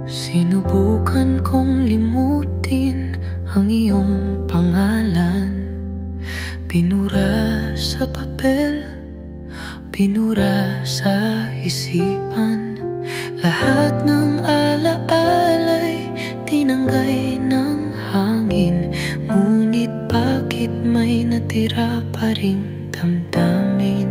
Sinubukan kong limutin ang iyong pangalan. Pinura sa papel, pinura sa isipan. Lahat ng alaala'y tinanggay ng hangin. Ngunit bakit may natira pa ring damdamin?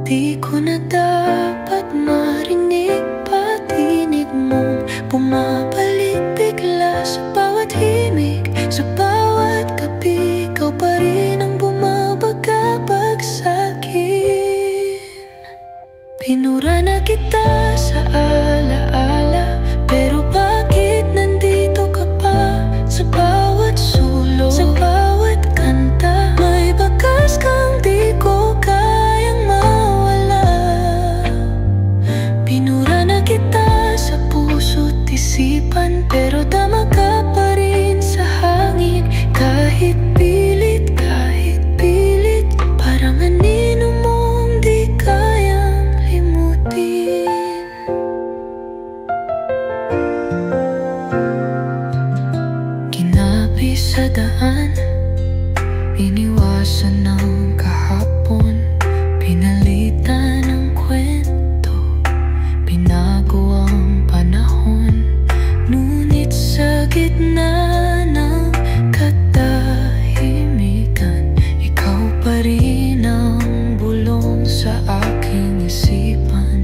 Di ko na dapat marinig patinig mong bumabalik bigla sa bawat himig. Sa bawat gabi, ikaw pa rin ang bumabagabag sa'kin. Pinura na kita sa alaala, pero bakit nandito ka pa? Sa bawat sulok, sa bawat kanta, may bakas kang di ko kayang mawala. Pinura na kita sa puso't isipan, pero tama ka pa rin sa hangin. Kahit pilit, parang anino mong di kayang limutin. Kinabi sa daan, iniwasan ng kahapon. Pinalitan ng kwento, binago ang panahon. Ngunit sa gitna ng katahimikan, ikaw pa rin ang bulong sa aking isipan.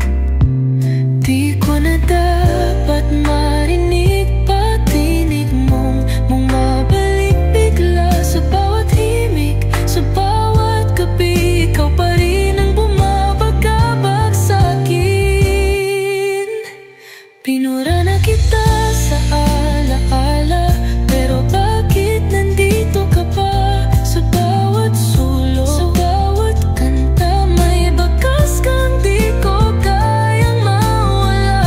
Di ko na dapat marinig patinig mong bumabalik bigla sa bawat himig. Sa bawat gabi, ikaw pa rin ang bumabagabag sa'kin. Pinura na kita sa alaala, pero bakit nandito ka pa? Sa bawat sulok, sa bawat kanta, may bakas kang di ko kayang mawala.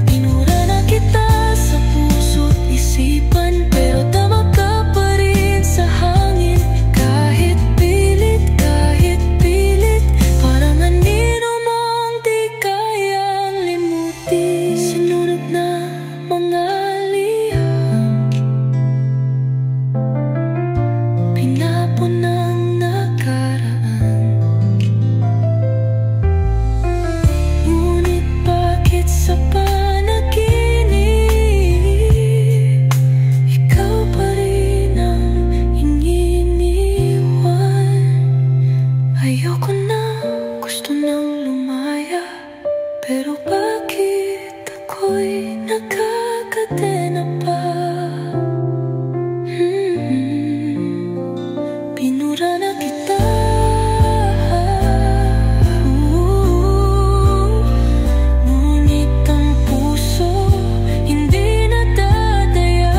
Pinura na kita sa puso't isipan, pero tama ka pa rin sa hangin. Kahit pilit, parang anino mong di kayang limutin. Sinunod na mga liham, pinapon ng nakaraan. Ngunit bakit sa panaginip, ikaw pa rin ang iniiwan? Ayoko na, gusto nang lumaya, pero bakit ako'y nakakadena pa? Pinura na kita, ngunit ang puso hindi nadadaya.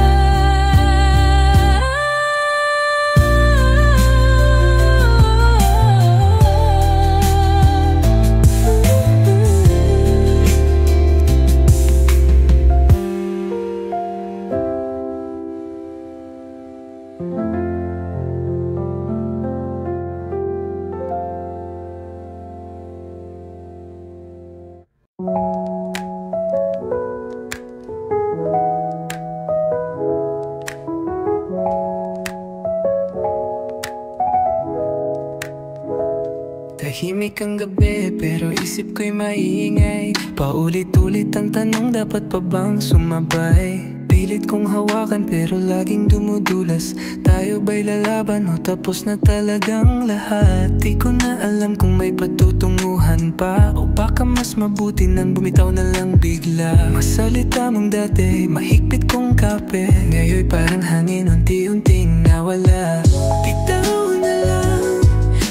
Tahimik ang gabi pero isip ko'y maingay. Paulit-ulit ang tanong, dapat pa bang sumabay? Pilit kong hawakan pero laging dumudulas. Tayo ba'y lalaban o tapos na talagang lahat? Di ko na alam kung may patutunguhan pa, o baka mas mabuti nang bumitaw na lang bigla. Masalita mong dati, mahigpit kong kape, ngayon parang hangin unti-unting nawala. Bitaw na lang,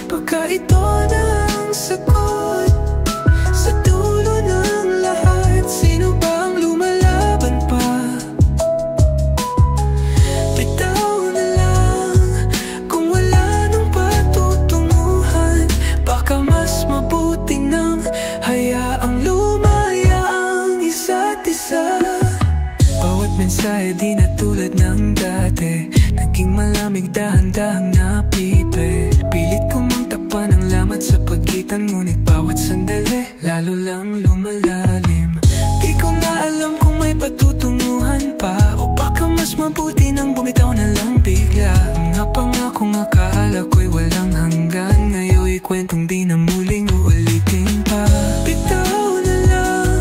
baka ito na ang sagot. Sa dulo ng lahat, sino ba ang lumalaban pa? Bitaw na lang, kung wala nang patutunguhan, baka mas mabuti nang hayaang lumaya ang isa't isa. Bawat mensahe di na tulad ng dati, naging malamig dahan-dahang napipit. Pilit ko mang takpan ang lamat sa pagitan, ngunit bawat sandali lalo lang lumalalim. Di may patutunguhan pa? O baka mas mabuti nang bumitaw na lang bigla? Mga pangakong akala ko'y walang hanggan, ngayon'y kwentong di na muling uulitin pa. Bitaw na lang,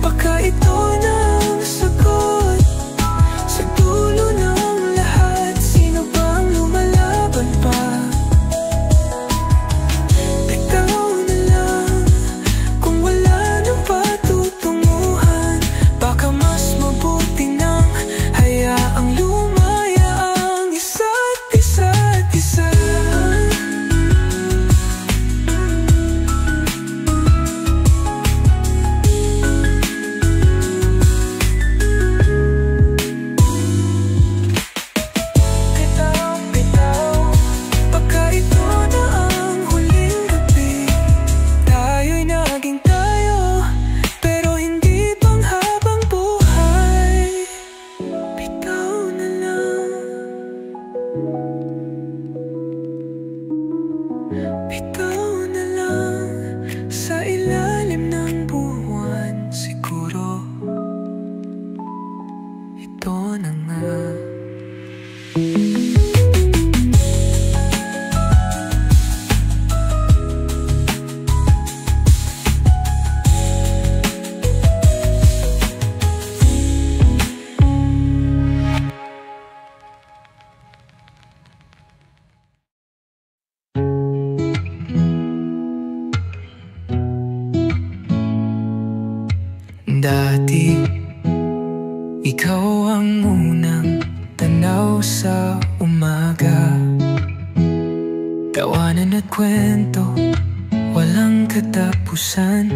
baka ito na ang sagot. Sa dulo ng lahat, sino bang lumalaban pa? Bitaw na lang, kung wala nang patutunguhan, baka mas mabuti nang hayaang lumaya ang isa't isa. Bitaw na lang, sa ilalim ng buwan, siguro ito na nga. Dati, ikaw ang unang tanaw sa umaga. Tawanan at kwento, walang katapusan.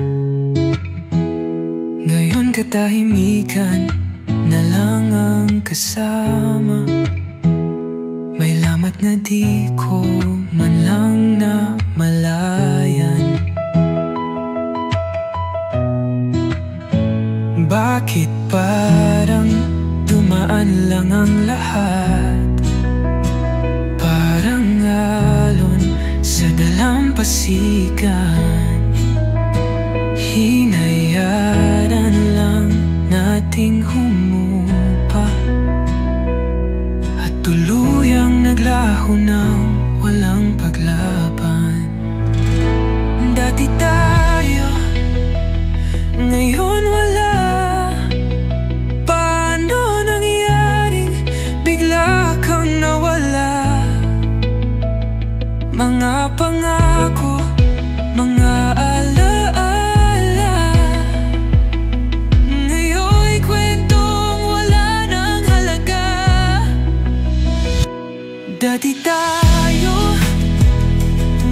Ngayon katahimikan na lang ang kasama. May lamat na di ko man lang na malayan. Bakit parang dumaan lang ang lahat? Parang alon sa dalampasigan. Hinayaran lang nating humupa at tuluyang naglaho ng walang paglaban. Dati tayo, ngayon wala. Mga pangako, mga alaala, ngayon'y kwentong wala nang halaga. Dati tayo,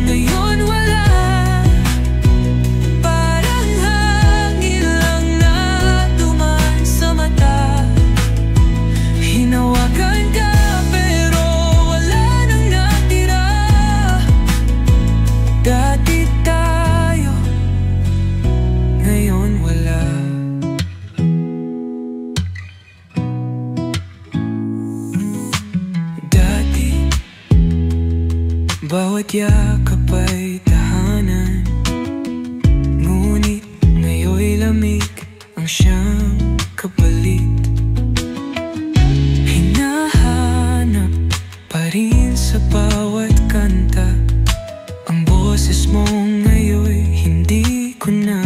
ngayon wala. Parang hangin lang na dumaan sa mata. Hinawakan ka pero wala nang natira. Dati tayo, ngayon wala. Dati, bawat yakap ay tahanan. Ngunit ngayon'y lamig ang siyang kapalit. Hinahanap pa rin sa bawat kanta ang boses mo ngayon, hindi ko na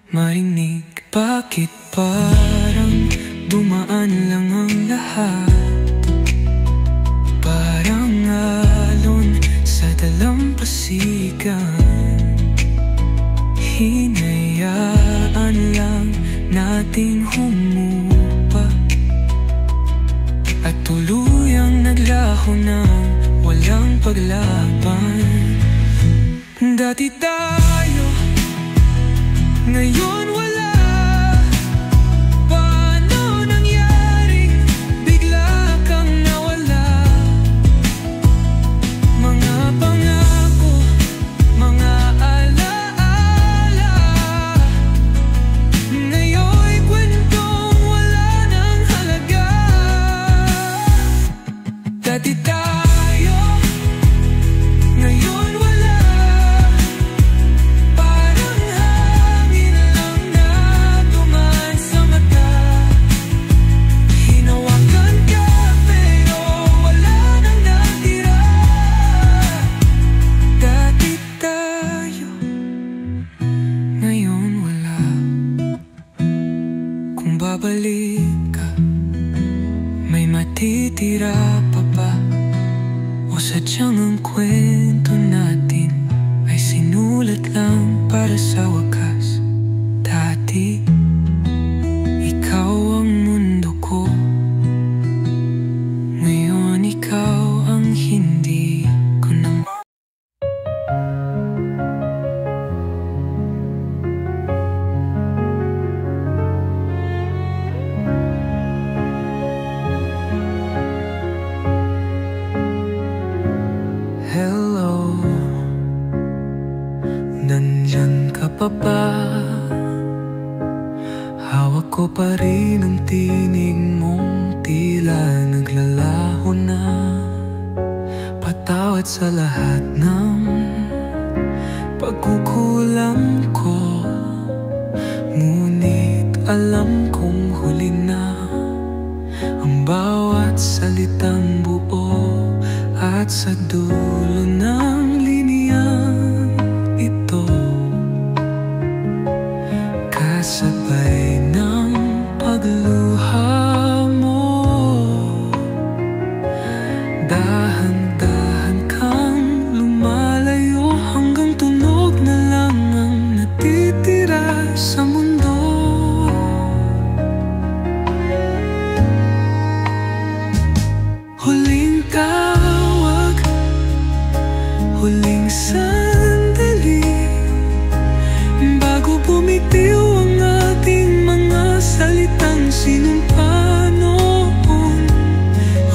marinig. Bakit parang dumaan lang ang lahat? Parang alon sa dalampasigan. Hinayaan lang nating humupa at tuluyang naglaho ng walang paglaban. Dati tayo, ngayon wala. Paano nangyaring bigla kang nawala? Mga pangako, mga alaala, ngayon'y kwentong wala nang halaga. Dati tayo, ngayon wala. Parang hangin lang bumabalik ka, may matitira pa ba? O sadyang ang kwento natin ay sinulat lang para sa wakas? Dati, ikaw ang mundo ko, ngayon ikaw ang hindi ko na. Hello, nandyan ka pa ba? Hawak ko pa rin ang tinig mong tila naglalaho na. Patawad sa lahat ng pagkukulang ko, ngunit alam kong huli na ang bawat salitang buo. At sa dulo ng liniyang ito, kasabay ng pagluha mo, dahan-dahan kang lumalayo hanggang tunog na lang ang natitira sa mundo. Huling tawag, huling sandali, bago bumitiw ang ating mga salitang sinumpa noon.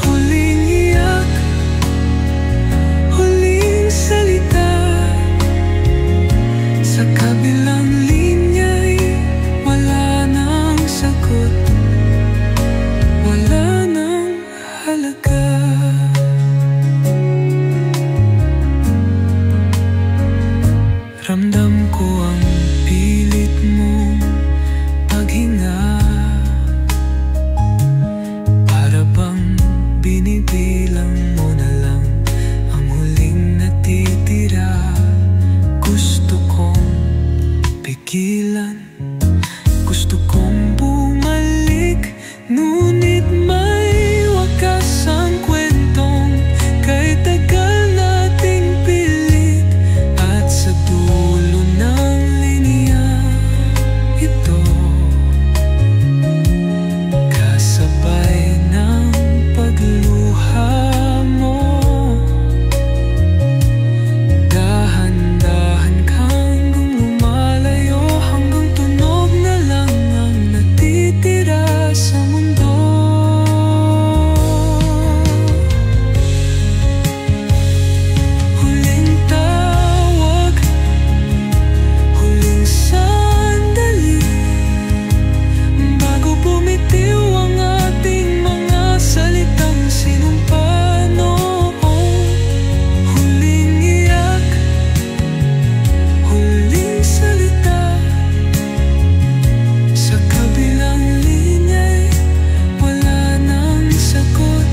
Huling iyak, huling salita, sa kabilang linya'y wala nang sagot, wala nang halaga. Ramdam ko ang pilit mong paghinga, para bang binibilang mo na lang ang huling natitira. Gusto kong pigilan, gusto kong bumalik, ngunit may wakas ang kwentong kay tagal nating pilit. At sa dulo ng linya ito, kasabay ng pagluha mo, dahan-dahan kang lumalayo hanggang tunog na lang ang natitira sa mundo. Huling tawag, huling sandali, bago bumitiw ang ating mga salitang sinumpa noon. Huling iyak, huling salita, sa kabilang linya'y wala nang sagot,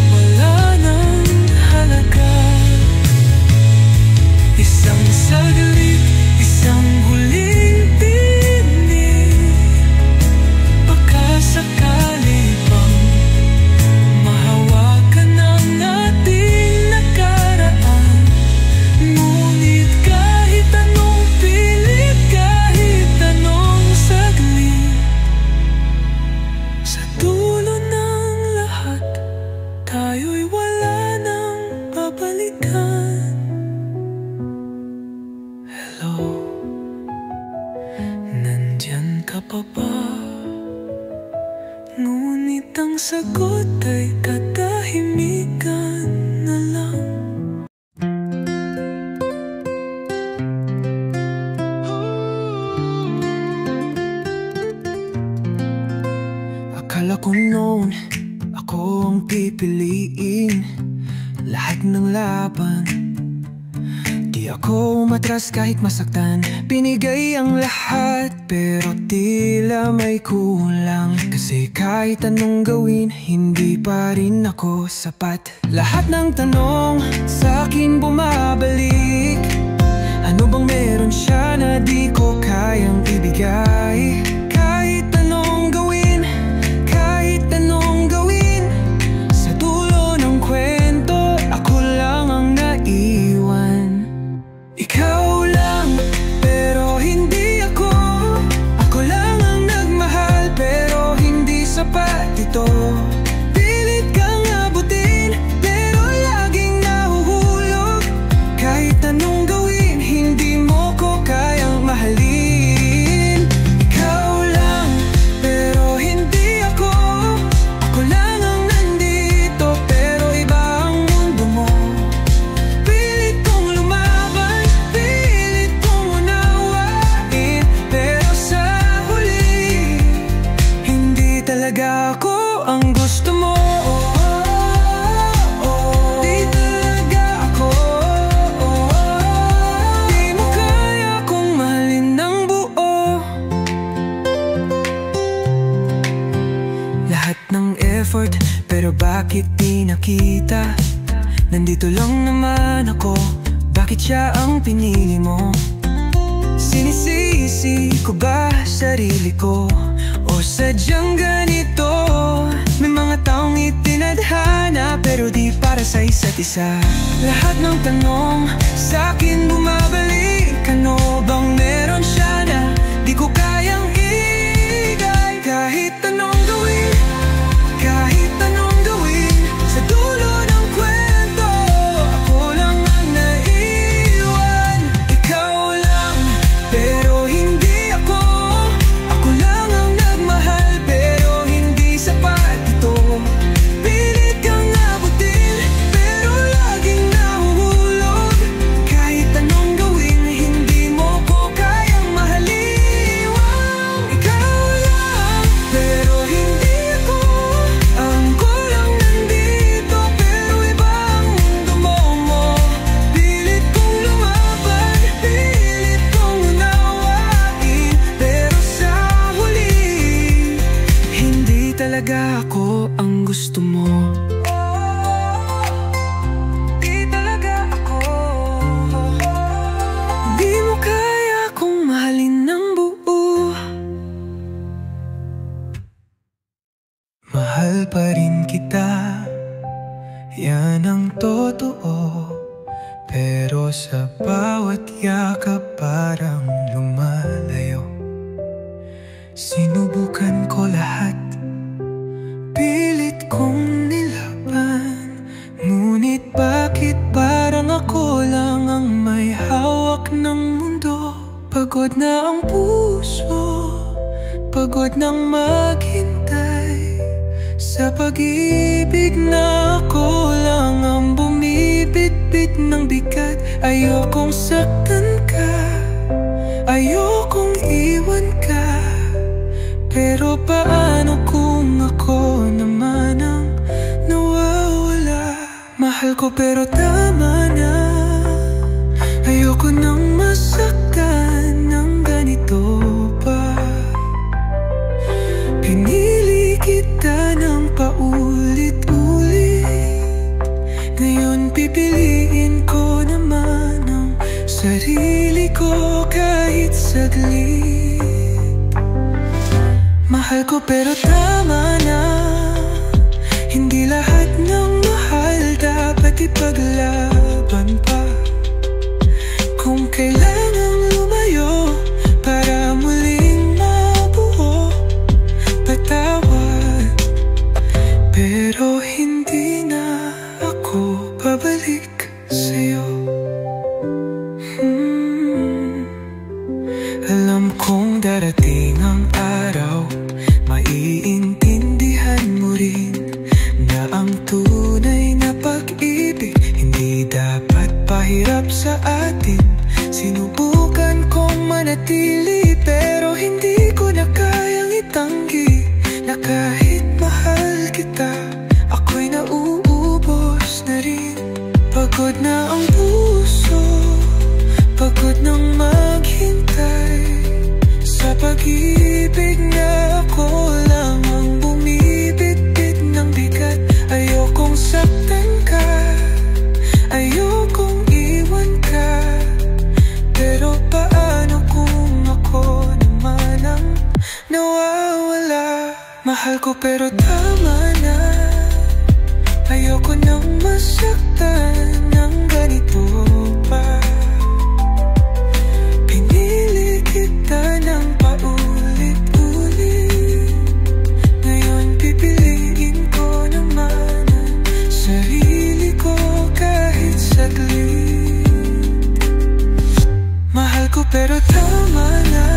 wala nang halaga. Isang saglit, isang huling tinig, baka sakali pang mahawakan ang ating nakaraan. Ngunit kahit anong pilit, kahit anong saglit, sa dulo ng lahat, tayo'y wala nang babalikan. Hello, nandyan ka pa ba? Ngunit ang sagot ay katahimikan na lang. Akala ko noon ako ang pipiliin lahat ng laban. Di ako umatras kahit masaktan, binigay ang lahat, pero tila may kulang. Kasi kahit anong gawin, hindi pa rin ako sapat. Lahat ng tanong sa akin bumabalik, ano bang meron siya na di ko kayang ibigay? Kahit anong kita. Nandito lang naman ako, bakit siya ang pinili mo? Sinisisi ko ba sarili ko? O sadyang ganito? May mga taong itinadhana pero di para sa isa't isa. Lahat ng tanong sa'kin bumabalik. Ano bang meron siya na di ko kayang igay? Kahit anong gawin, kahit anong gawin, sa dulo ng kwento ako lang ang naiwan. Ikaw lang, pero hindi ako. Ako lang ang nagmahal, pero hindi sapat ito. Pilit kang abutin, pero laging nahuhulog. Kahit anong gawin, hindi mo ko kayang mahalin. Ikaw lang, pero hindi ako. Ang kulang nandito, pero iba ang mundo mo. Pilit kong lumaban, pilit kong unawain, pero sa huli, hindi talaga ako ang gusto mo. Di talaga ako. Di mo kaya kong mahalin ng buo. Mahal pa rin kita, yan ang totoo. Pero sa bawat yakap parang lumalayo. Sinubukan ko lahat, pilit kong nilaban. Ngunit bakit parang ako lang ang may hawak ng mundo? Pagod na ang puso, pagod nang maghintay. Sa pag-ibig na ako lang ang bumibitbit ng bigat. Ayokong saktan ka, ayokong iwan ka. Pero paano kung ako naman ang nawawala? Mahal ko pero tama na. Ayoko nang masaktan ng ganito pa. Pinili kita ng paulit-ulit. Ngayon pipiliin ko naman ang sarili ko kahit saglit. Mahal ko pero tama na. Hindi lahat ng mahal dapat ipaglaban pa. Kung kailangang lumayo para muling mabuo, patawad. Pero hindi na ako babalik sa'yo. Alam kong darating ang araw, maiintindihan mo rin na ang tunay na pag-ibig hindi dapat pahirap sa atin. Sinubukan kong manatili pero hindi ko na kayang itanggi na kahit mahal kita, ako'y nauubos na rin. Pagod na ang puso, pagod nang maghintay. Sa pag-ibig na ako lang ang bumibitbit ng bigat. Ayokong saktan ka, ayokong iwan ka. Pero paano kung ako naman ang nawawala? Mahal ko pero tama na. Ayoko nang masaktan ng ganito pa. Pinili kita ng paulit-ulit. Ngayon pipiliin ko naman ang sarili ko kahit saglit. Mahal ko pero tama na.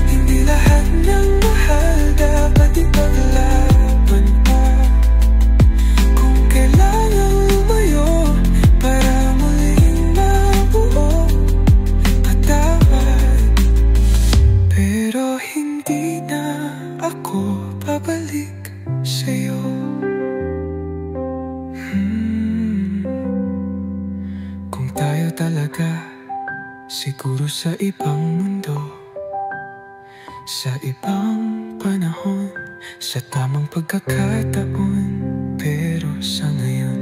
Hindi lahat ng mahal dapat ipaglaban pa. Kung kailangang lumayo para muling mabuo, patawad. Pero hindi na ako babalik sa'yo. Kung tayo talaga, siguro sa ibang mundo, sa ibang panahon, sa tamang pagkakataon. Pero sa ngayon.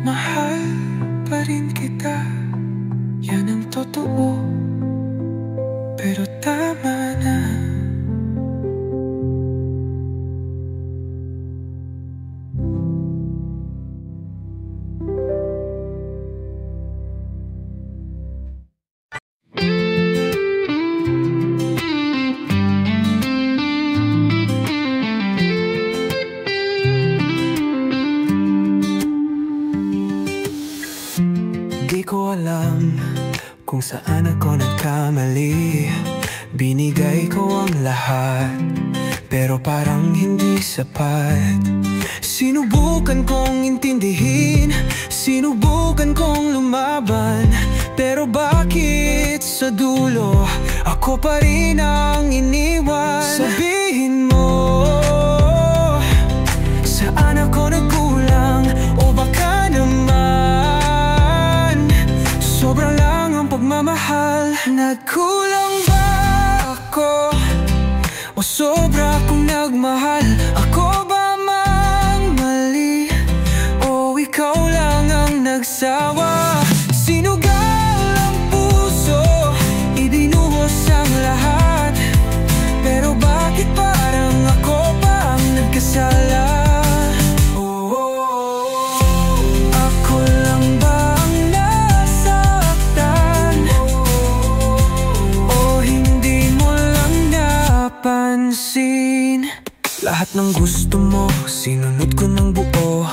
Mahal pa rin kita, yan ang totoo, pero tama na. Di ko alam kung saan ako nagkamali. Binigay ko ang lahat, pero parang hindi sapat. Sinubukan kong intindihin, sinubukan kong lumaban, pero bakit sa dulo ako pa rin ang iniwan? Sabihin mo, saan ako nagkulang? O baka naman sobra lang ang pagmamahal. Nagkulang ba ako? O sobra akong nagmahal? Ako ba mang mali? O ikaw lang ang nagsawa? Sinugal ang puso, ibinuhos ang lahat, pero bakit parang ako pa ang nagkasala? Ako lang ba ang nasaktan? O hindi mo lang napansin? Lahat ng gusto mo, sinunod ko ng buo,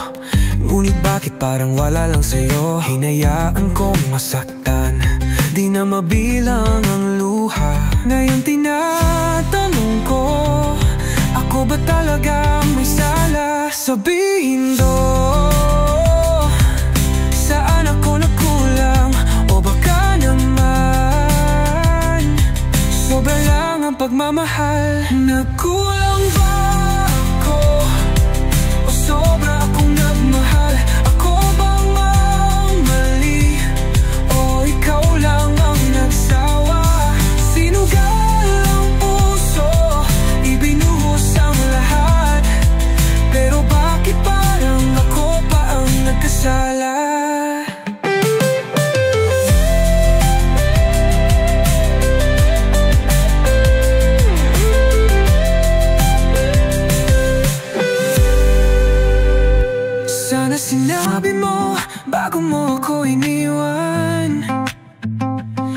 ngunit bakit parang wala lang sa'yo? Hinayaan kong masaktan, di na mabilang ang luha. Ngayon tinatanong ko, ako ba talaga may sala? Sabihin do, saan ako nagkulang? O baka naman sobra lang ang pagmamahal. Nagkulang ba ako? O sobra akong nagmahal? Ako bang ang mali? O ikaw lang ang nagsawa? Sinugal ang puso, ibinuhos ang lahat, pero bakit parang ako pa ang nagkasala? Sana sinabi mo bago mo ako iniwan.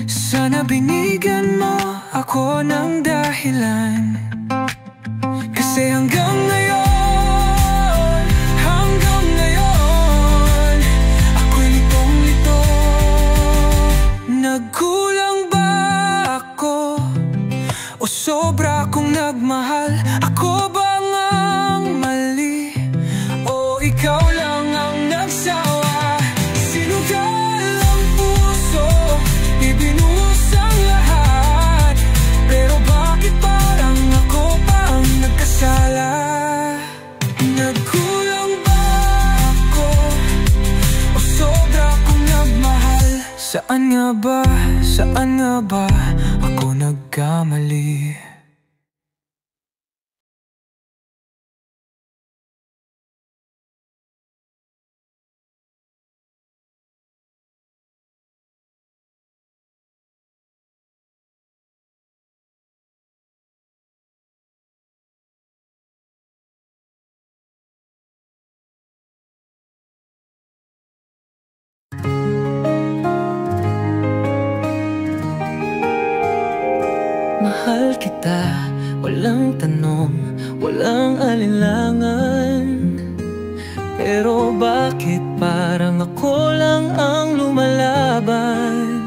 Sana binigyan mo ako ng dahilan. Kasi hanggang ngayon ako'y litong-lito. Nagkulang ba ako? O sobra akong nagmahal? Ako bang ang mali? O ikaw lang ang nagsawa? Sinugal ang puso, ibinuhos ang lahat, pero bakit parang ako pa ang nagkasala? Nagkulang ba ako? O sobra akong nagmahal? Saan nga ba ako nagkamali? Mahal kita, walang tanong, walang alinlangan, pero bakit parang ako lang ang lumalaban?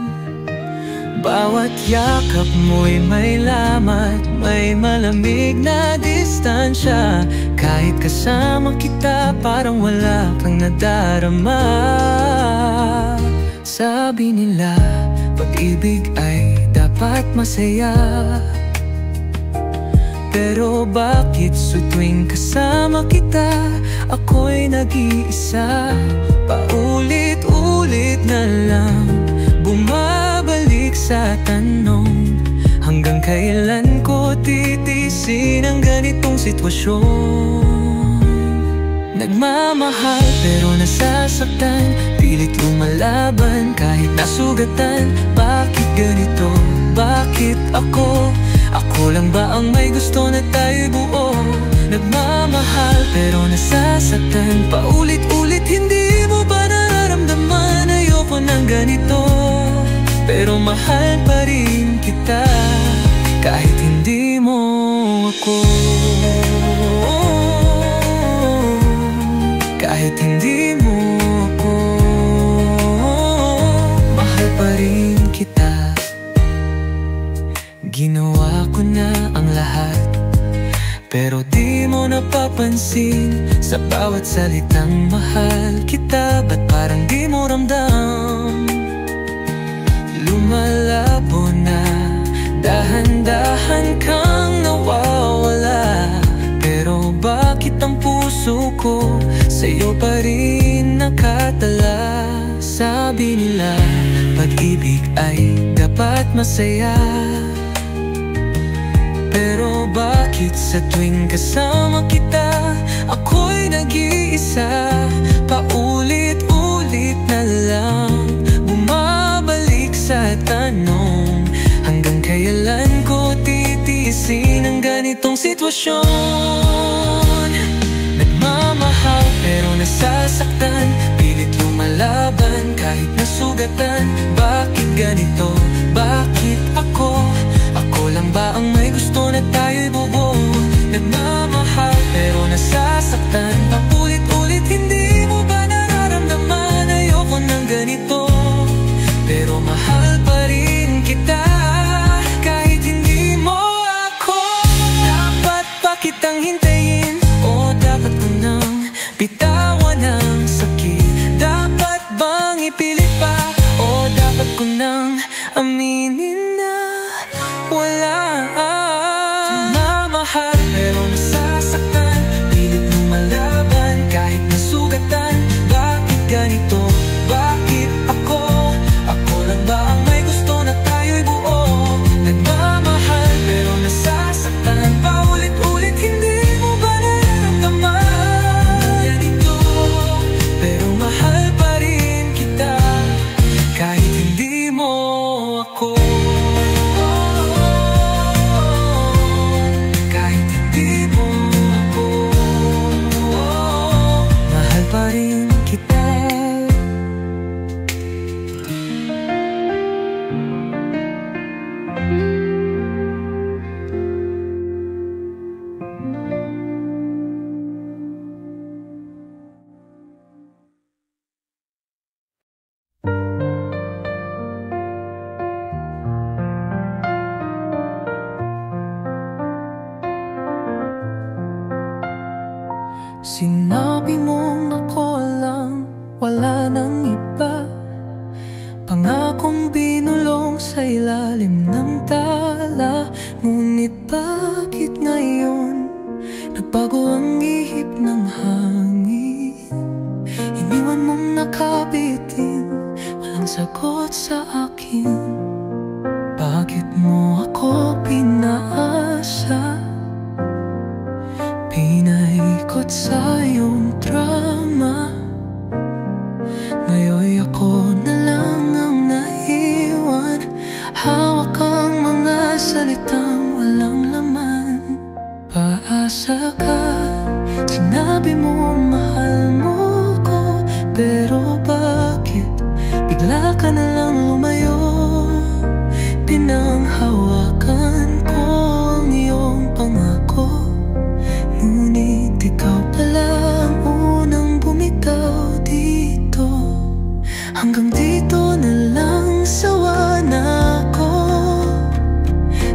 Bawat yakap mo'y may lamat, may malamig na distansya. Kahit kasama kita, parang wala kang nadarama. Sabi nila, pag-ibig ay dapat masaya, pero bakit sa tuwing kasama kita, ako'y nag-iisa? Paulit-ulit na lang bumabalik sa tanong, hanggang kailan ko titiisin ang ganitong sitwasyon? Nagmamahal pero nasasaktan, pilit lumalaban kahit nasugatan. Bakit ganito? Bakit ako? Ako lang ba ang may gusto na tayo'y buo? Nagmamahal pero nasasaktan, paulit-ulit hindi mo ba nararamdaman? Ayoko ng ganito, pero mahal pa rin kita kahit hindi mo ako. Kahit hindi mo ako, mahal pa rin kita. Ginawa ko na ang lahat, pero di mo napapansin. Sa bawat salitang mahal kita, ba't parang di mo ramdam? Lumalabo na, dahan-dahan kang nawawala. Pero bakit ang puso ko sa'yo pa rin nakatala? Sabi nila, pag-ibig ay dapat masaya, pero bakit sa tuwing kasama kita, ako'y nag-iisa? Paulit-ulit na lang bumabalik sa tanong, hanggang kailan ko titiisin ang ganitong sitwasyon? Nagmamahal pero nasasaktan, pilit lumalaban kahit nasugatan. Bakit ganito? Bakit ako? Ako lang ba ang may gusto na tayo'y buo? Nagmamahal pero nasasaktan, paulit-ulit hindi mo ba nararamdaman? Ayoko ng ganito, pero mahal pa rin kita kahit hindi mo ako. Dapat ba kitang hintayin o dapat ko nang bitawan ang sakit? Dapat bang ipilit pa o dapat ko nang aminin na wala? Nagmamahal pero nasasaktan, pilit lumalaban kahit nasugatan. Bakit ganito? Bakit ako? Ako lang ba ang may gusto na tayo'y buo? Nagmamahal pero nasasaktan, paulit-ulit hindi mo ba nararamdaman? Ganito, pero mahal pa rin kita kahit hindi mo ako. Kahit hindi mo ako, mahal pa rin kita. Sinabi mong ako lang, wala nang iba. Pangakong binulong sa ilalim ng tala. Ngunit bakit ngayon nagbago ang ihip ng hangin? Iniwan mong nakabitin, walang sagot sa akin. Bakit mo ako pinaasa? Pinaikot sa iyong drama. Ngayon ako na lang ang naiwan, hawak ang mga salitang walang laman. Paasa ka, sinabi mo mahal mo ko, pero bakit bigla ka na lang lumayo? Pinanghawakan ko ang iyong pangako, ngunit ikaw pala ang unang bumitaw dito. Hanggang dito na lang, sawa na ako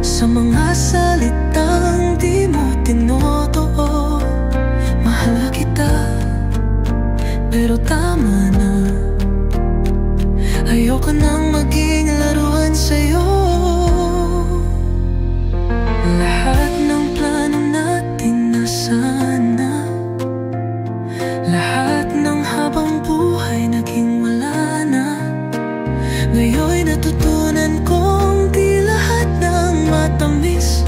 sa mga salitang di mo tinotoo. Mahal kita, pero tama na. Ayoko nang maging laruan sa'yo. Lahat ng plano natin nasana, lahat ng habang buhay naging wala na. Ngayon'y natutunan kong di lahat ng matamis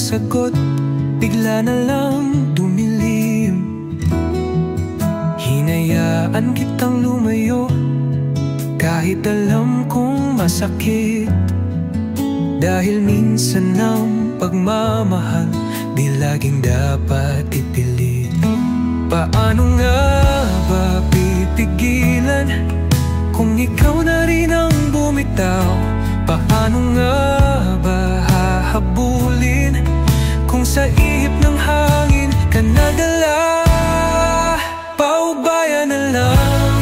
sagot, bigla na lang dumilim. Hinayaan kitang lumayo kahit alam kong masakit, dahil minsan ang pagmamahal di laging dapat ipilit. Paano nga ba pipigilan kung ikaw na rin ang bumitaw? Paano nga ba hahabulin kung sa ihip ng hangin ka nadala? Paubaya na lang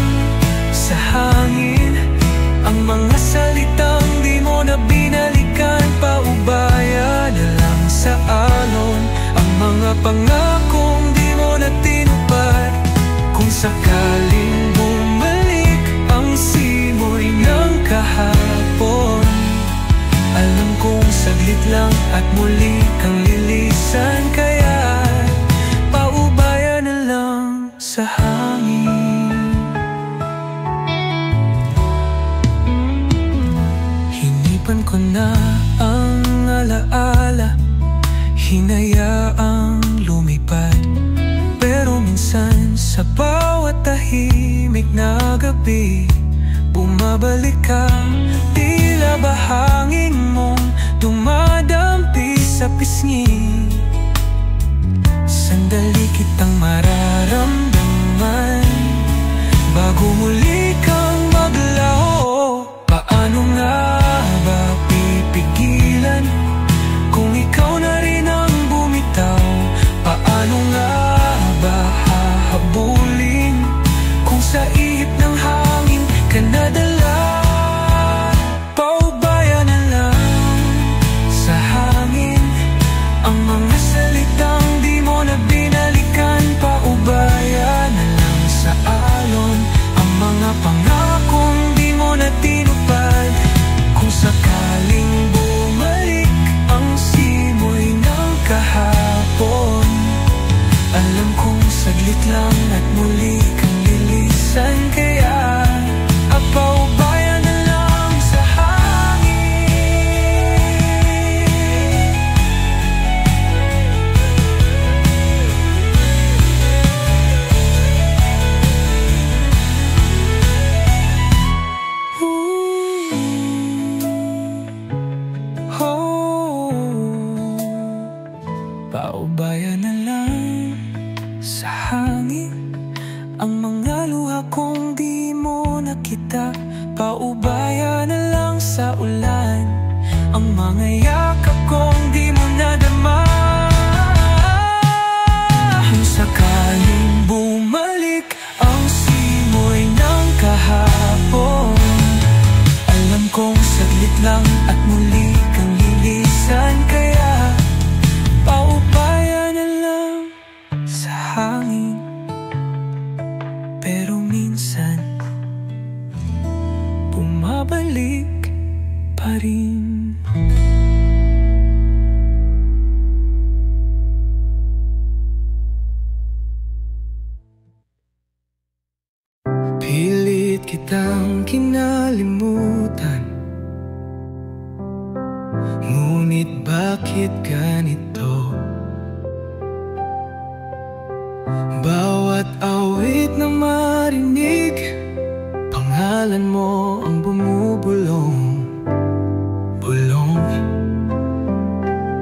sa hangin ang mga salitang di mo na binalikan. Paubaya na lang sa alon ang mga pangakong di mo na tinupad. Kung sakaling bumalik ang simoy ng kahapon, alam kong saglit lang at muli kang lilisan. Kaya paubaya na lang sa hangin. Hinipan ko na ang alaala, hinayaang lumipad. Pero minsan sa bawat tahimik na gabi, bumabalik ka. Tila ba hangin mong dumadampi sa pisngi? Sandali kitang mararamdaman bago muli kang maglaho. Paano nga ba pipigilan kung ikaw na rin ang bumitaw? Paano nga ba hahabulin kung sa ihip ng hangin ka nadala? Paubaya na lang sa hangin ang mga salitang di mo na binalikan. Paubaya na lang sa alon ang mga pangakong di mo na tinupad. Kung sakaling bumalik ang simoy ng kahapon, alam kong saglit lang at muli kang lilisan. Kaya paubaya na lang sa hangin. Paubaya na lang sa hangin ang mga luha kong di mo nakita. Paubaya na lang sa ulan ang mga yakap kong di mo nadama. Kung sakaling bumalik ang simoy ng kahapon, alam kong saglit lang at muli kang lilisan. Kaya paubaya na lang sa hangin. Pero minsan bumabalik pa rin. Pilit kitang kinalimutan, ngunit bakit ganito? Bawat awit na marinig, pangalan mo ang bumubulong.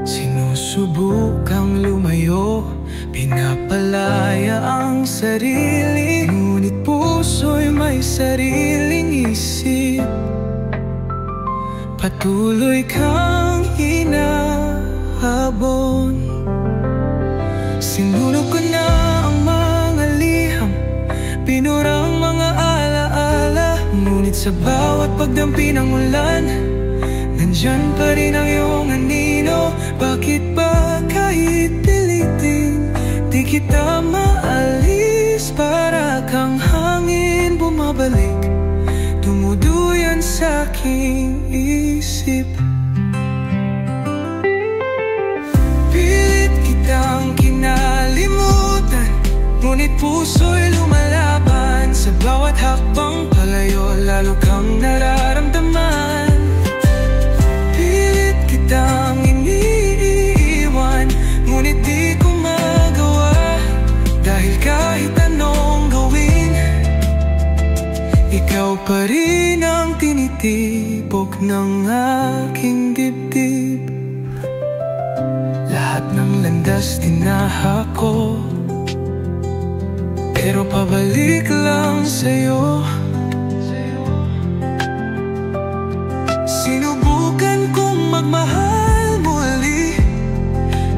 Sinusubukang lumayo, pinapalaya ang sarili, ngunit puso'y may sariling isip. Patuloy kang hinahabon. Sinunog ko na ang mga liham, pinurang mga alaala, ngunit sa bawat pagdampi ng ulan, nandyan pa rin ang iyong anino. Bakit ba kahit pilitin di kita maalis? Para kang hangin bumabalik, dumuduyan sa aking isip. Pilit kitang kinalimutan, ngunit puso'y lumalaban. Sa bawat hakbang palayo, lalo kang nararamdaman. Pilit kitang iniiwan, ng landas tinahako, pero pabalik lang sa'yo. Sinubukan kong magmahal muli,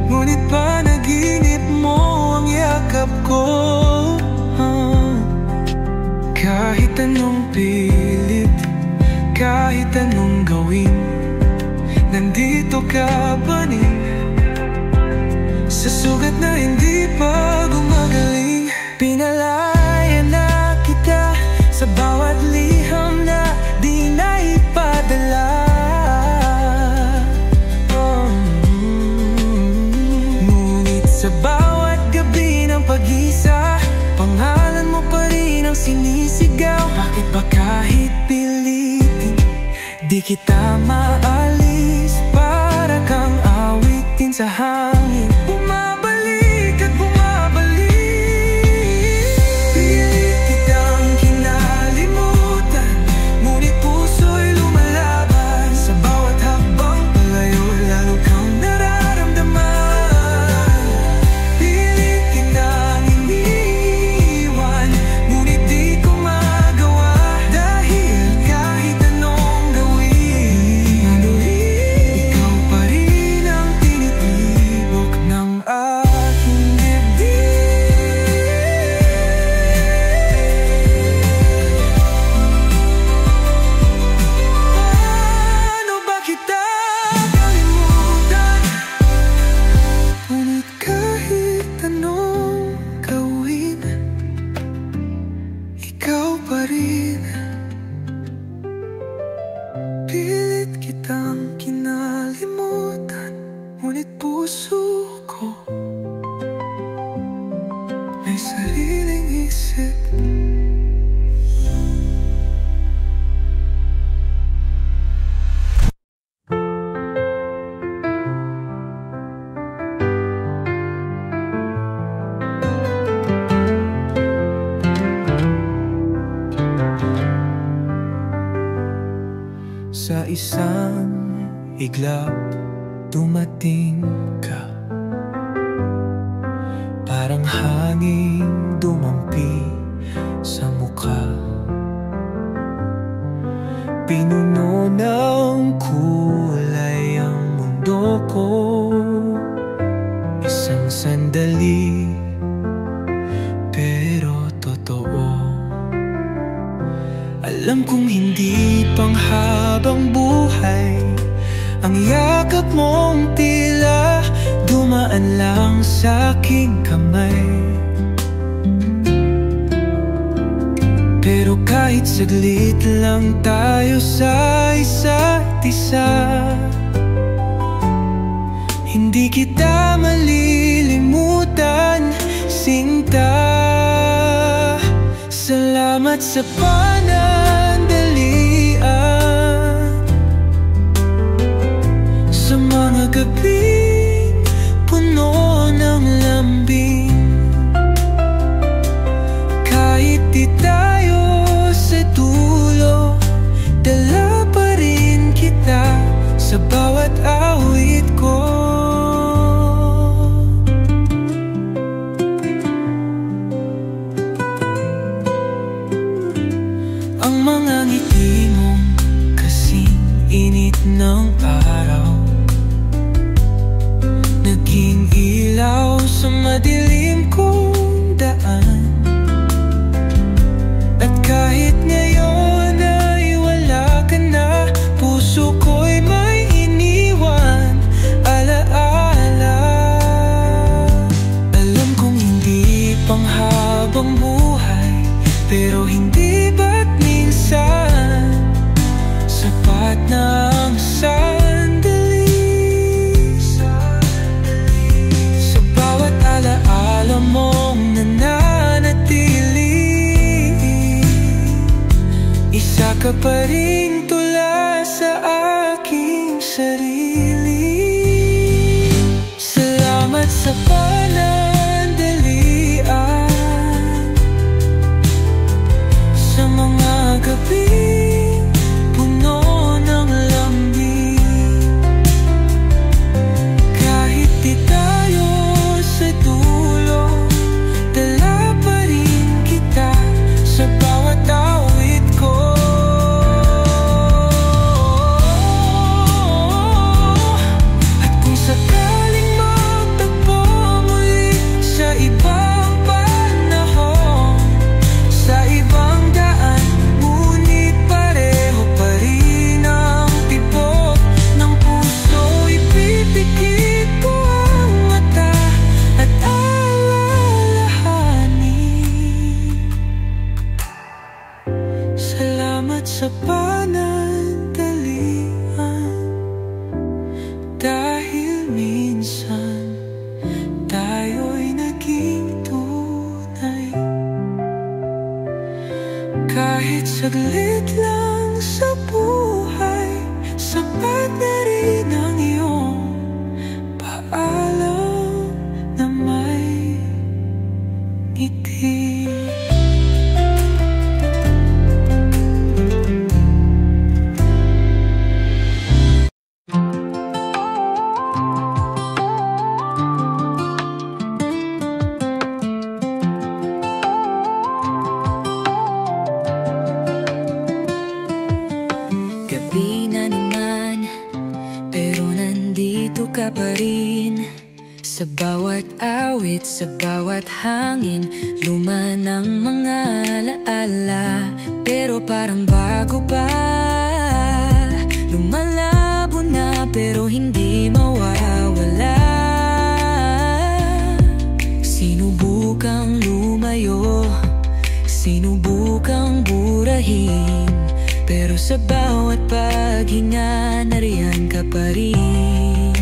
ngunit panaginip mo ang yakap ko. Kahit anong pilit, kahit anong gawin, nandito ka pa rin, sa sugat na hindi pa gumagaling. Pinalaya na kita sa bawat liham na di na ipadala. Ngunit sa bawat gabi ng pag-isa, pangalan mo pa rin ang sinisigaw. Bakit ba kahit pilitin, di kita maalis? Para kang awitin sa hangin, bumabalik at bumabalik. Pilit kitang kinalimutan, ngunit puso'y lumalaban. Sa bawat hakbang palayo, lalo kang nararamdaman. Pilit kitang iniwan, ngunit di ko magawa. Dahil kahit anong gawin, ikaw pa rin ang tinitibok ng aking dibdib. Paano ba kita kalimutan? Ngunit kahit anong gawin, ikaw pa rin. Pilit kitang kinalimutan, ngunit puso ko may sariling isip. Sa isang iglap, dumating ka, parang hangin dumampi sa mukha. Pinuno ng kulay ang mundo ko. Isang sandali, pero totoo. Alam kong hindi panghabang buhay ang yakap mong tila dumaan lang sa aking kamay. Pero kahit saglit lang tayo sa isa't isa, hindi kita malilimutan, sinta. Salamat sa panandalian, sa mga gabing puno ng lambing. Kahit di tayo sa dulo, dala pa rin kita sa bawat awit ko. Ang mga ngiti mong kasing init ng araw, naging ilaw sa madilim kong daan. At kahit ngayon ay wala ka na, puso ko'y may iniwan alaala. Alam kong hindi panghabang buhay, pero hindi ba't minsan sapat na ang sandali? Sa bawat alaala mong nananatili, isa ka pa rin tula sa aking sarili. Salamat sa panandalian, sa mga gabing puno ng lambing. Kahit di tayo Saglit lang sa buhay, sapat na rin ang iyong paalam na may ngiti. Gabi na naman, pero nandito ka pa rin. Sa bawat awit, sa bawat hangin, luma ng mga alaala, pero parang bago pa. Lumalabo na pero hindi mawawala. Sinubukang lumayo, sinubukang burahin, pero sa bawat paghinga, nariyan ka pa rin.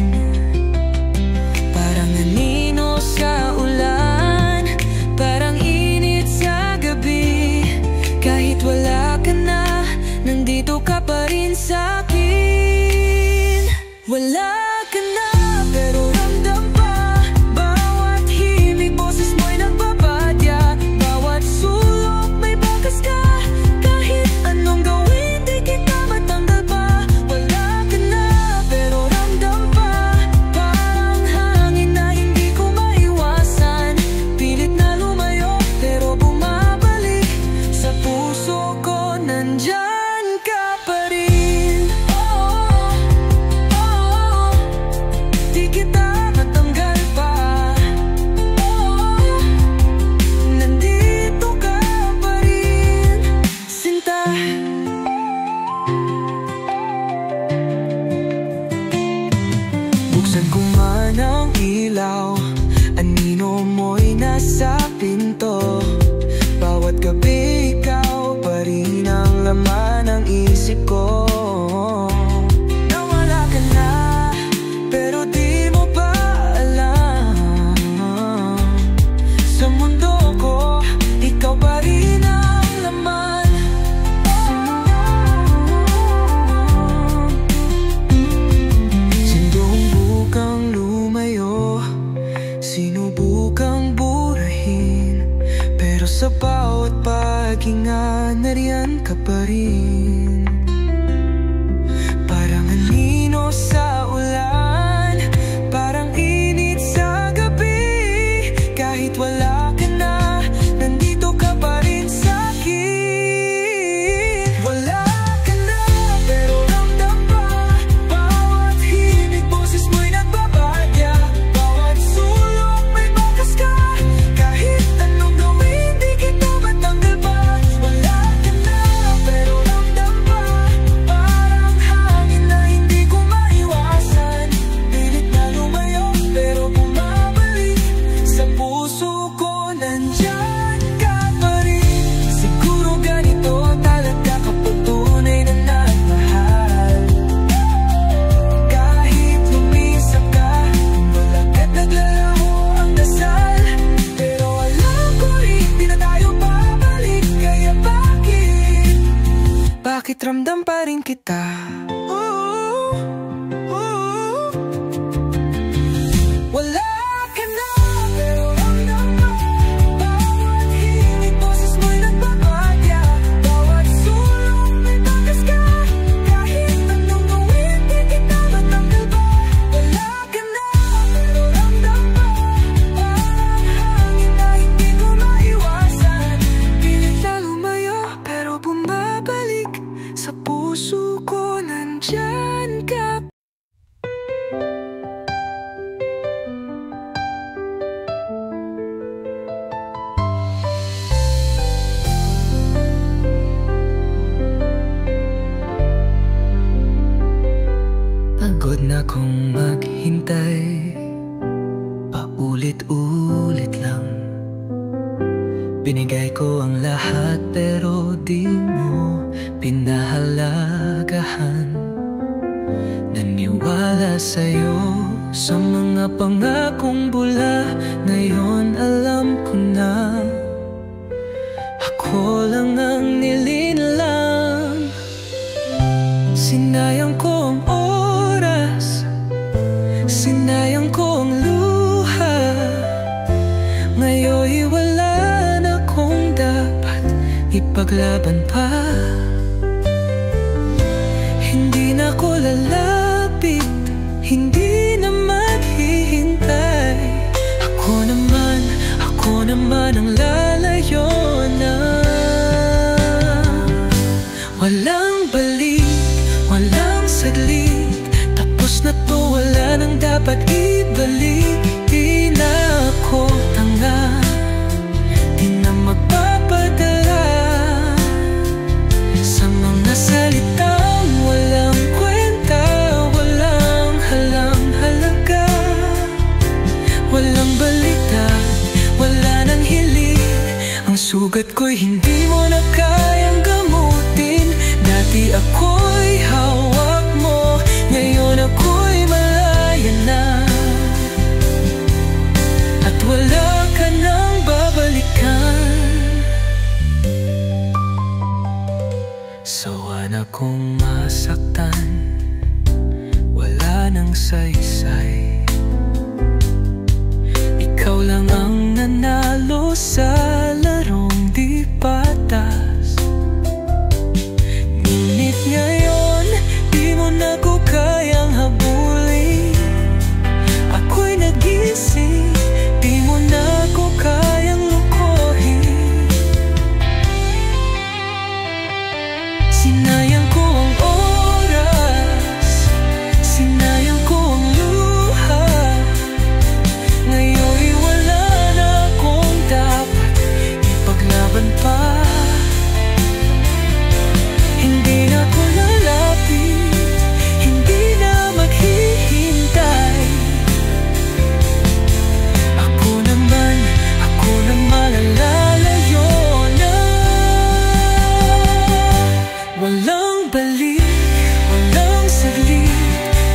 Parang anino sa ulan, parang init sa gabi. Kahit wala ka na, nandito ka pa rin sa'kin. Wala ka na, pero ramdam pa. Bawat himig, boses mo'y nagpapadya. Bawat sulok, may bakas ka. Kahit anong gawin, di kita matanggal pa. Wala ka na, pero ramdam pa. Parang hangin na hindi ko maiwasan. Pilit na lumayo, pero bumabalik. Sa puso ko, nandyan ka pa rin. Oh, oh, oh, di kita matanggal pa. Oh, nandito ka pa rin, sinta. Buksan ko man ang ilaw, anino mo'y nasa pinto. Bawat gabi ikaw pa rin ang laman ng isip ko. Nawala ka na, pero di mo pa alam. Sa mundo ko, ikaw pa rin ang laman. Sinubukang lumayo, sinubukang burahin, pero sa bawat paghinga, nariyan ka pa rin. Parang anino sa ulan, parang init sa gabi. Kahit wala ka na, nandito ka pa rin sa'kin. Wala ka na, pero ramdam pa. Bawat himig, boses mo'y nagbabadya. Bawat sulok, may bakas ka. Kahit anong gawin, di kita matanggal pa. Wala ka na, pero ramdam pa. Parang hangin na hindi ko maiwasan. Pilit na lumayo, pero bumabalik. Sa puso ko, nandyan ka pa rin. Siguro ganito talaga kapag tunay na nagmahal. Kahit lumisap ka, malapit naglalaho ang dasal. Pero alam ko rin, di na tayo babalik. Kaya bakit ramdam pa rin kita? Ooh, ooh. Wala ka na, pero ramdam pa. Bawat himig, boses mo'y nagpapagya. Bawat sulok, may bakas ka. Kahit anong gawin, di kita matanggal pa. Wala ka na, pero ramdam pa. Parang hangin na hindi ko maiwasan. Pilit na lumayo, pero bumabalik. Sa puso ko, nandyan ka. Pagod na kong maghintay, paulit-ulit lang. Binigay ko ang lahat pero di mo pinahalagahan. Naniwala sa'yo sa mga pangakong bula. Ngayon alam ko na ako lang ang nilinlang. ipaglaban pa. Hindi na ko lalapit, hindi na maghihintay. Ako naman ang lalayo na. Walang balik, walang saglit. Tapos na to, wala nang dapat ibalik. Di na ako tanga, di na magpapadala sa mga salitang walang kwenta, walang halang-halaga. Walang balita, wala nang hiling. Ang sugat ko'y hindi mo na kayang gamutin. Dati ako'y hawak mo, ngayon ako'y malaya na. At wala ka nang babalikan. Sawa na kong masaktan, wala nang saysay. Ikaw lang ang nanalo sa larong di patas. Ngunit ngayon, di mo na ko kayang habulin. Ako'y nagising, di mo na ko kayang lukohin. Sinayang ko ang oras, sinayang ko ang luha. Ngayon'y wala na akong dapat ipaglaban pa. Hindi na ko lalapit, hindi na maghihintay. Ako naman ang lalayo na. Walang balik, walang saglit.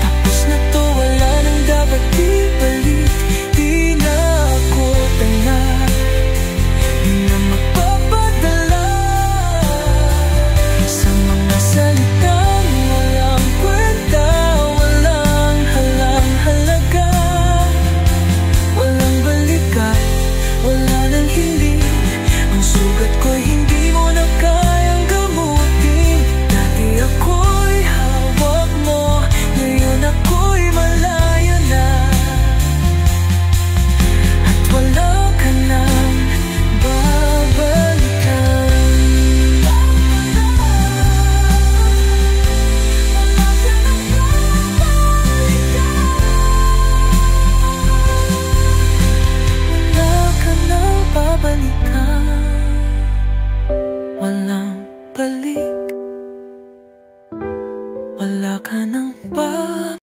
Tapos na to, wala nang dapat ibalik. Di na ako tanga, di na magpapadala sa mga salitang walang kwenta, walang halang-halaga. Walang balikat, wala nang hiling. Ang sugat ko'y hindi mo na kayang gamutin. Dati ako'y hawak mo, ngayon ako'y malaya na. At wala ka nang babalikan. Wala ka nang babalikan. Walang balik, wala ka nang babalikan.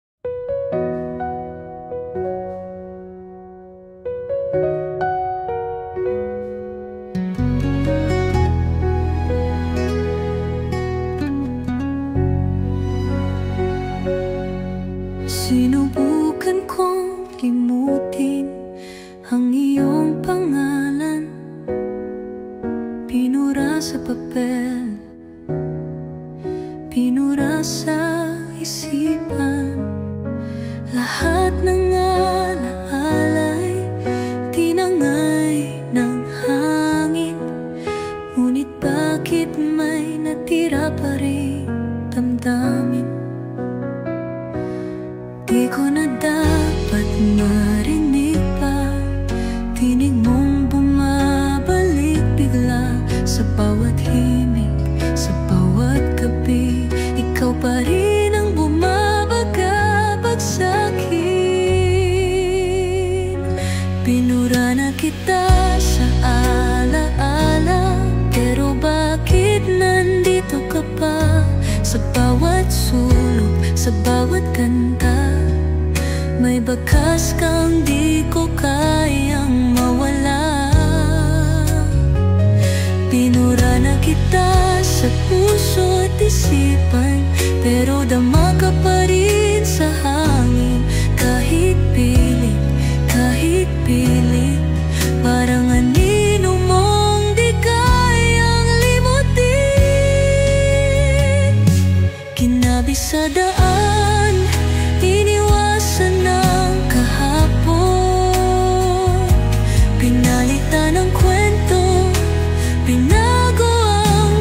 Sinubukan kong limutin ang iyong pangalan. Pinura sa papel, pinura sa isipan. Lahat ng alaala'y tinangay ng hangin. Ngunit bakit may natira pa rin damdamin? Di ko na dapat marinig pa tinig mong bumabalik bigla. Sa bawat himig, sa bawat gabi, ikaw pa rin ang bumabagabag sa'kin. Pinura na kita sa alaala, pero bakit nandito ka pa? Sa bawat sulok, sa bawat kanta, may bakas kang di ko kayang mawala. Pinura na kita sa puso at isipan, pero dama ka pa rin sa hangin. Kahit pilit, parang anino mong di kayang limutin. Kinabi sa daan, iniwasan ng kahapon. Pinalitan ng kwento, binago ang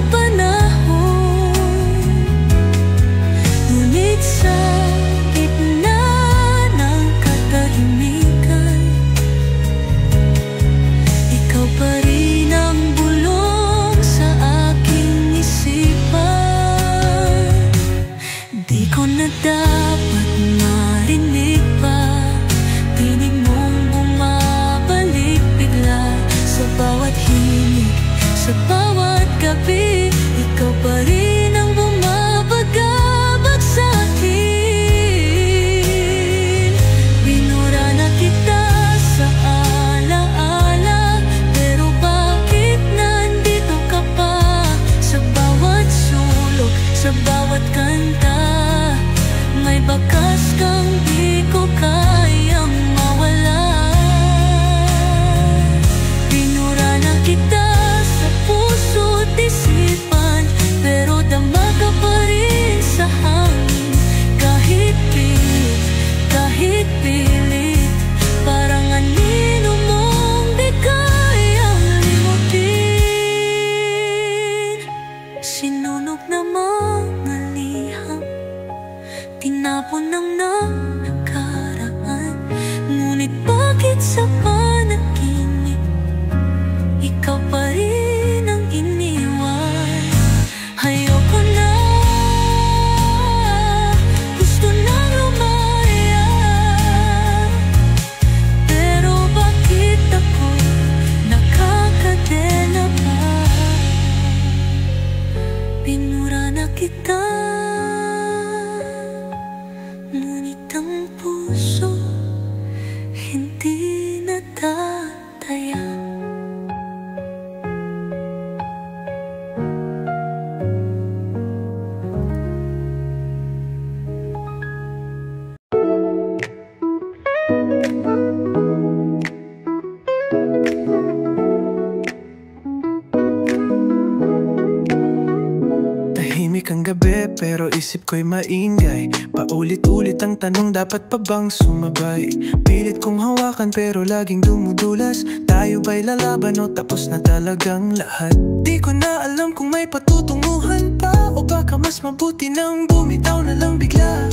pero isip ko'y maingay. Paulit-ulit ang tanong, dapat pa bang sumabay? Pilit kong hawakan pero laging dumudulas. Tayo ba'y lalaban o tapos na talagang lahat? Di ko na alam kung may patutunguhan pa, o baka mas mabuti nang bumitaw na lang bigla.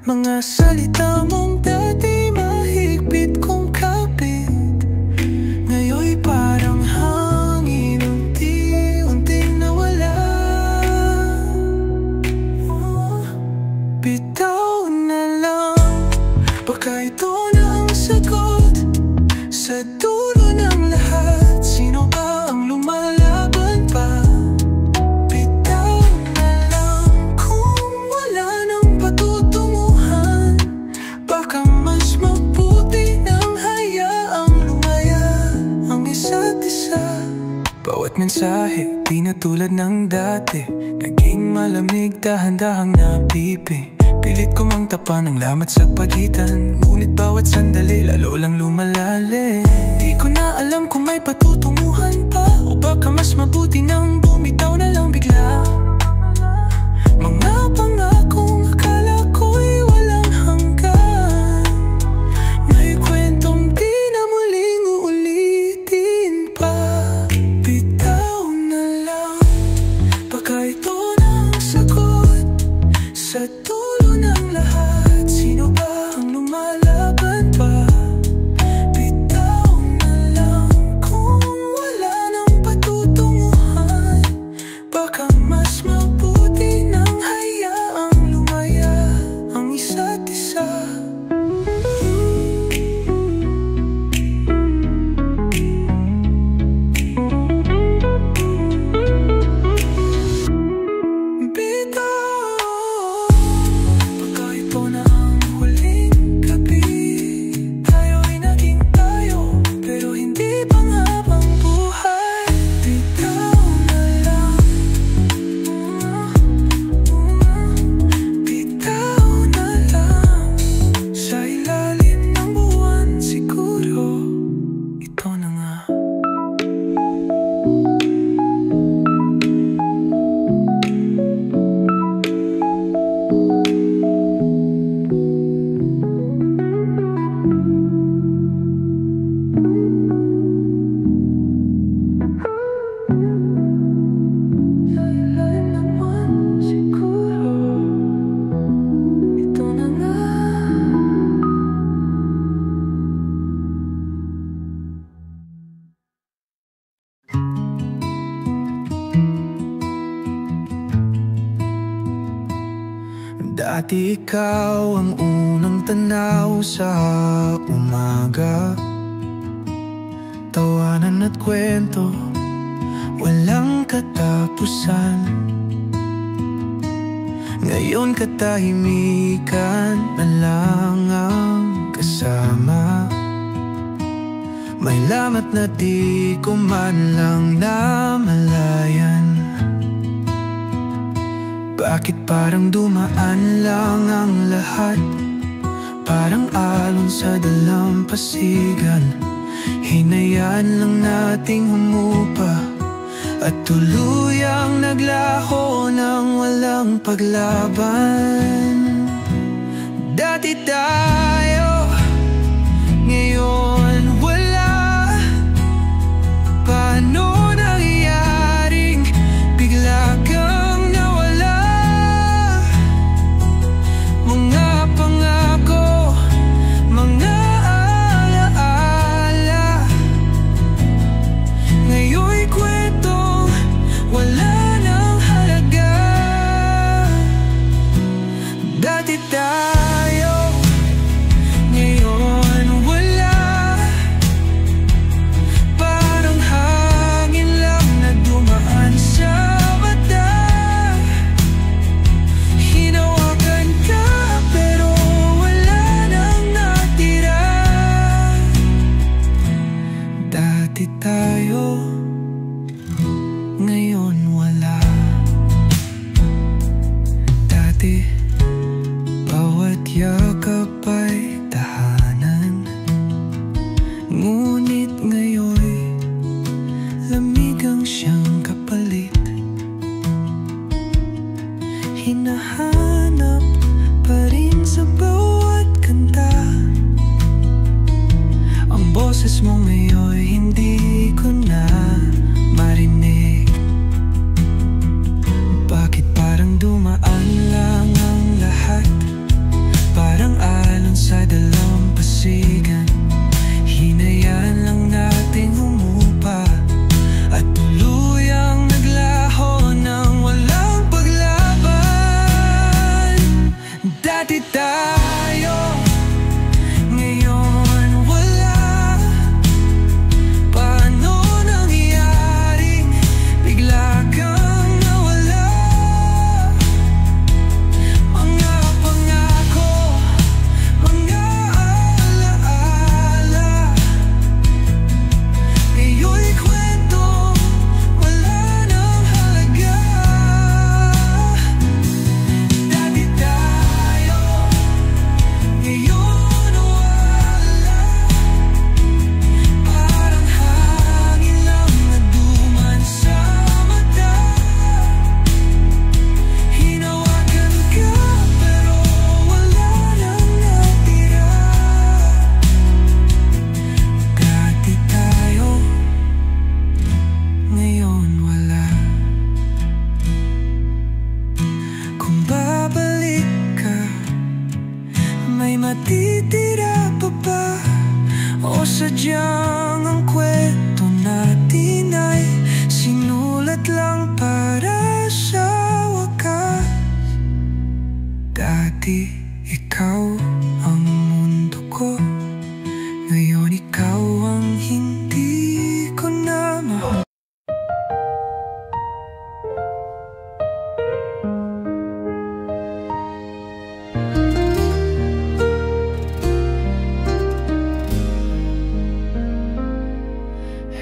Mga salita mong dati mahigpit kong kapit, ngayon'y parang hangin, unti-unting nawala. Bitaw na lang, baka ito na ang sagot. Sa dulo ng lahat, sino ba ang lumalaban pa? Bitaw na lang, kung wala nang patutunguhan, baka mas mabuti nang hayaang lumaya ang isa't isa. Bawat mensahe, di na tulad ng dati, naging malamig, dahan-dahang napipi. Pilit ko mang tapan ng lamat sa pagitan, ngunit bawat sandali lalo lang lumalalim. Di ko na alam kung may patutunguhan pa, o baka mas mabuti nang bumitaw na lang bigla. Mga pangakong akala ko'y walang hanggan, may kwentong di na muling uulitin pa. Bitaw na lang, baka ito na ang sagot. Sa dulo ng lahat, sino ba ang lumalaban pa? Bitaw na lang, kung wala nang patutunguhan, baka mas mabuti nang hayaang lumaya ang isa't isa. Bitaw, baka ito na ang huling gabi. Tayo'y naging tayo, pero hindi pang-habang buhay. Bitaw na lang, bitaw na lang. Sa ilalim ng buwan siguro, ito na nga. Sa ilalim ng buwan siguro, ito na nga. Dati ikaw ang unang tanaw sa umaga, tawanan at kwento, walang katapusan. Ngayon katahimikan na lang ang kasama, may lamat na di ko man lang namalayan. Bakit parang dumaan lang ang lahat, parang alon sa dalampasigan. Hinayaan lang nating humupa at tuluyang naglaho ng walang paglaban. Dati tayo, ngayon wala. Paano nangyaring bigla kang nawala? Mga pangako, mga alaala, ngayon'y kwentong wala nang halaga. Dati tayo, ngayon wala. Parang hangin lang na dumaan sa mata. Hinawakan ka pero wala nang natira. Dati tayo, ngayon wala. Dati, bawat yakap ay tahanan, ngunit ngayon'y lamig ang siyang kapalit. Hindi boses mo ngayon hindi ko na marinig. Bakit parang dumaan lang ang lahat? Parang alon sa dalampasigan. Hinayaan lang natin humupa at tuluyang naglaho ng walang paglaban. Dati tayo, ngayon wala. Paano nangyari? Bigla kang nawala. Mga pangako, mga alaala, ngayon'y kwento, wala nang halaga. Dati tayo, ngayon wala. Parang hangin lang na duman sa mata. Hinawakan ka pero wala nang natira. Dati tayo, ngayon wala. Kung babalik ka, may matitira pa ba? O sadyang ang kwento natin ay sinulat lang para sa wakas? Dati ikaw ang mundo ko, ngayon ikaw ang hindi ko na mahal.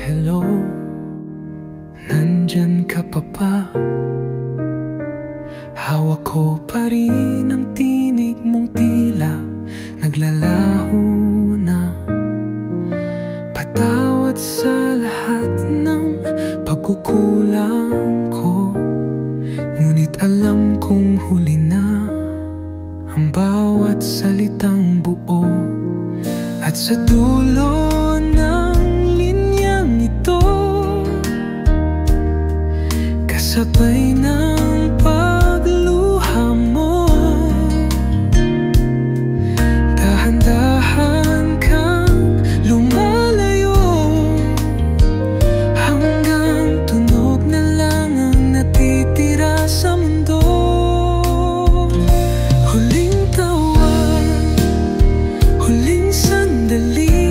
Hello, nandyan ka pa ba? Hawak ko pa rin ang tinig mong tila naglalaho na. Patawad sa lahat ng pagkukulang ko, ngunit alam kong huli na ang bawat salitang buo. At sa dulo ng linyang ito, kasabay ng pagluha mo, dahan-dahan kang lumalayo, hanggang tunog na lang ang natitira sa mundo. Huling tawag, huling sandali,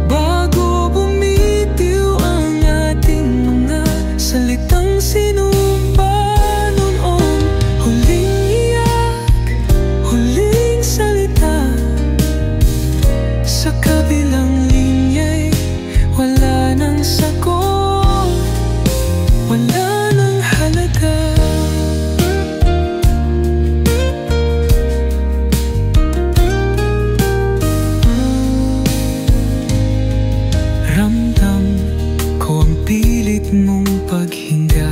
bago bumitiw ang ating mga salitang sinumpa noon. Huling iyak, huling salita, sa kabilang linya'y wala nang sagot, wala nang halaga. Ramdam ko ang pilit mong paghinga,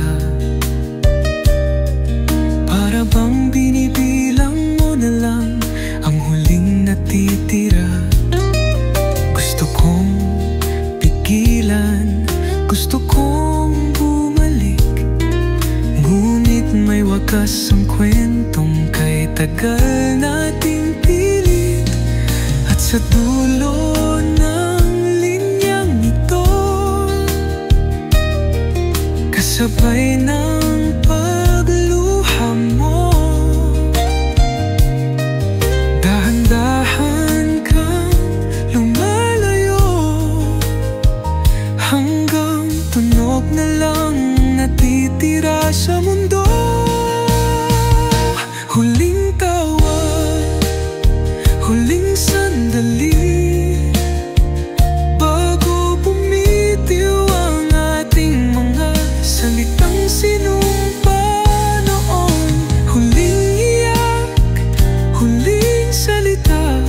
para bang binibilang mo na lang ang huling natitira. Gusto kong pigilan, gusto kong bumalik, ngunit may wakas ang kwentong kay tagal nating pilit. At sa dulo ng linyang ito, kasabay ng pagluha mo, dahan-dahan kang lumalayo, hanggang tunog na lang natitira sa mundo. Huling tawag, huling sandali, bago bumitiw ang ating mga salitang sinumpa noon. Huling iyak, huling salita,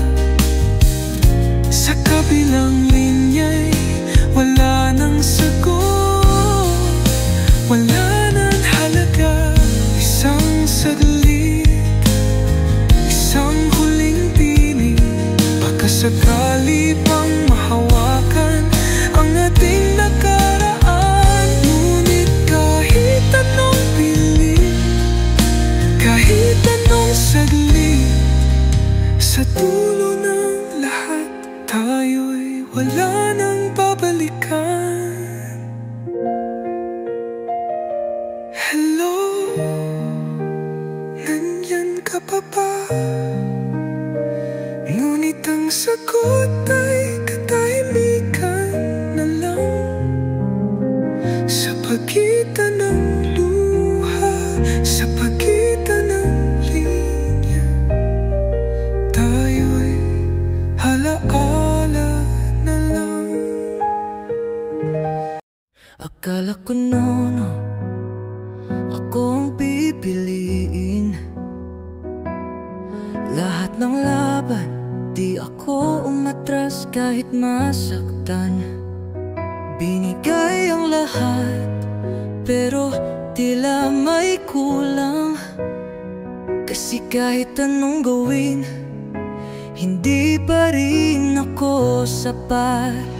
sa kabilang linya'y wala nang sagot, wala nang halaga. Isang saglit, isang huling piling, baka sakali pang wala nang babalikan. Hello, nandyan ka pa ba? Ngunit ang sagot ay katahimikan na lang. Sa pagitan ng luha, sa pagitan ng linya, tayo'y halaala na lang. Akala ko noon ako ang pipiliin. Lahat ng laban, di ako umatras kahit masaktan. Binigay ang lahat, pero tila may kulang. Kasi kahit anong gawin, hindi pa rin ako sapat.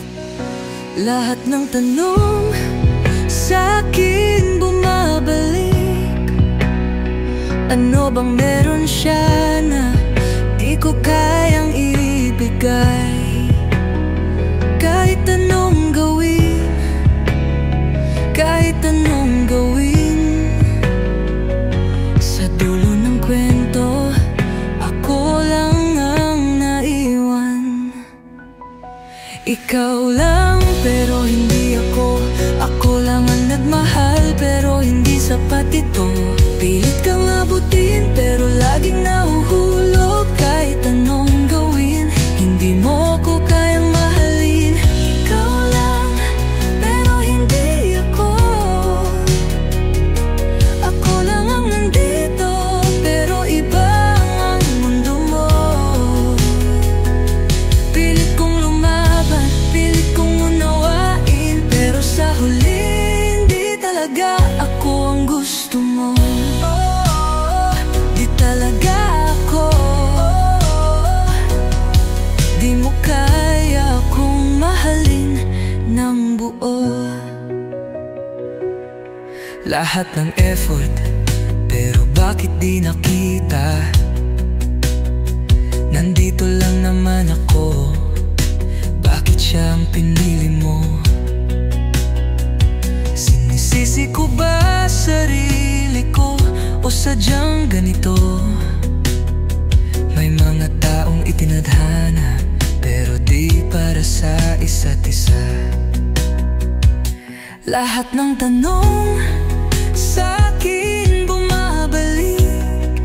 Lahat ng tanong sa'kin bumabalik. Ano bang meron siya na di ko kayang ibigay? Kahit anong gawin, kahit anong gawin, sa dulo ng kwento, ako lang ang naiwan. Ikaw lang, pero hindi ako. Ako lang ang nagmahal, pero hindi sapat ito. Pilit kang abutin, pero laging nahuhulog. Kahit anong gawin, hindi mo ko kayang mahalin. Ikaw lang, pero hindi ako. Ako lang ang nandito, pero iba ang mundo mo. Pilit kong lumaban, pilit kong unawain, pero sa huli, hindi talaga ako ang gusto mo. Di talaga ako. Di mo kaya akong mahalin ng buo. Lahat ng effort, pero bakit di nakita? Nandito lang naman ako. Bakit siya ang pinili mo? Sinisisi ko ba sarili ko o sadyang ganito? May mga taong itinadhana, pero di para sa isa't isa. Lahat ng tanong sa'kin bumabalik.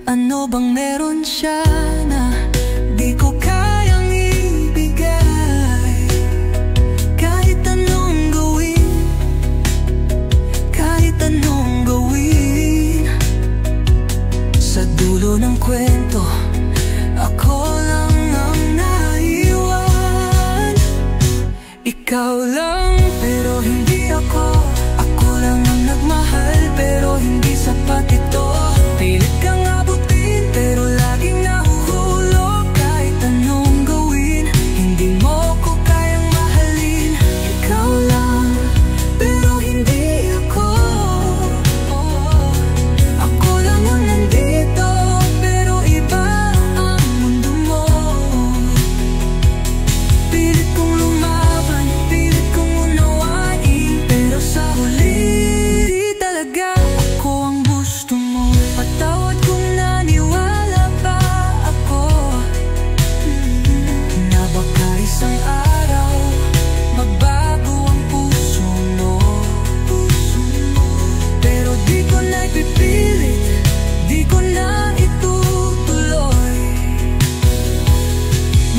Ano bang meron siya na di ko kayang ibigay? Kahit anong gawin, kahit anong gawin, sa dulo ng kwento, ako lang ang naiwan. Ikaw lang, pero hindi ako. Ako lang ang nagmahal, pero hindi sapat ito. Pilit kang abutin, pero laging nahuhulog. Kahit anong gawin, hindi mo ko kayang mahalin. Ikaw lang, pero hindi ako. Ako lang ang nandito, pero iba ang mundo mo. Pilit kong lumaban, pilit kong unawain, pero sa huli, di talaga ako ang gusto mo. Patawad kung naniwala pa ako na baka isang araw magbago ang puso mo. Pero di ko na ipipilit, di ko na itutuloy.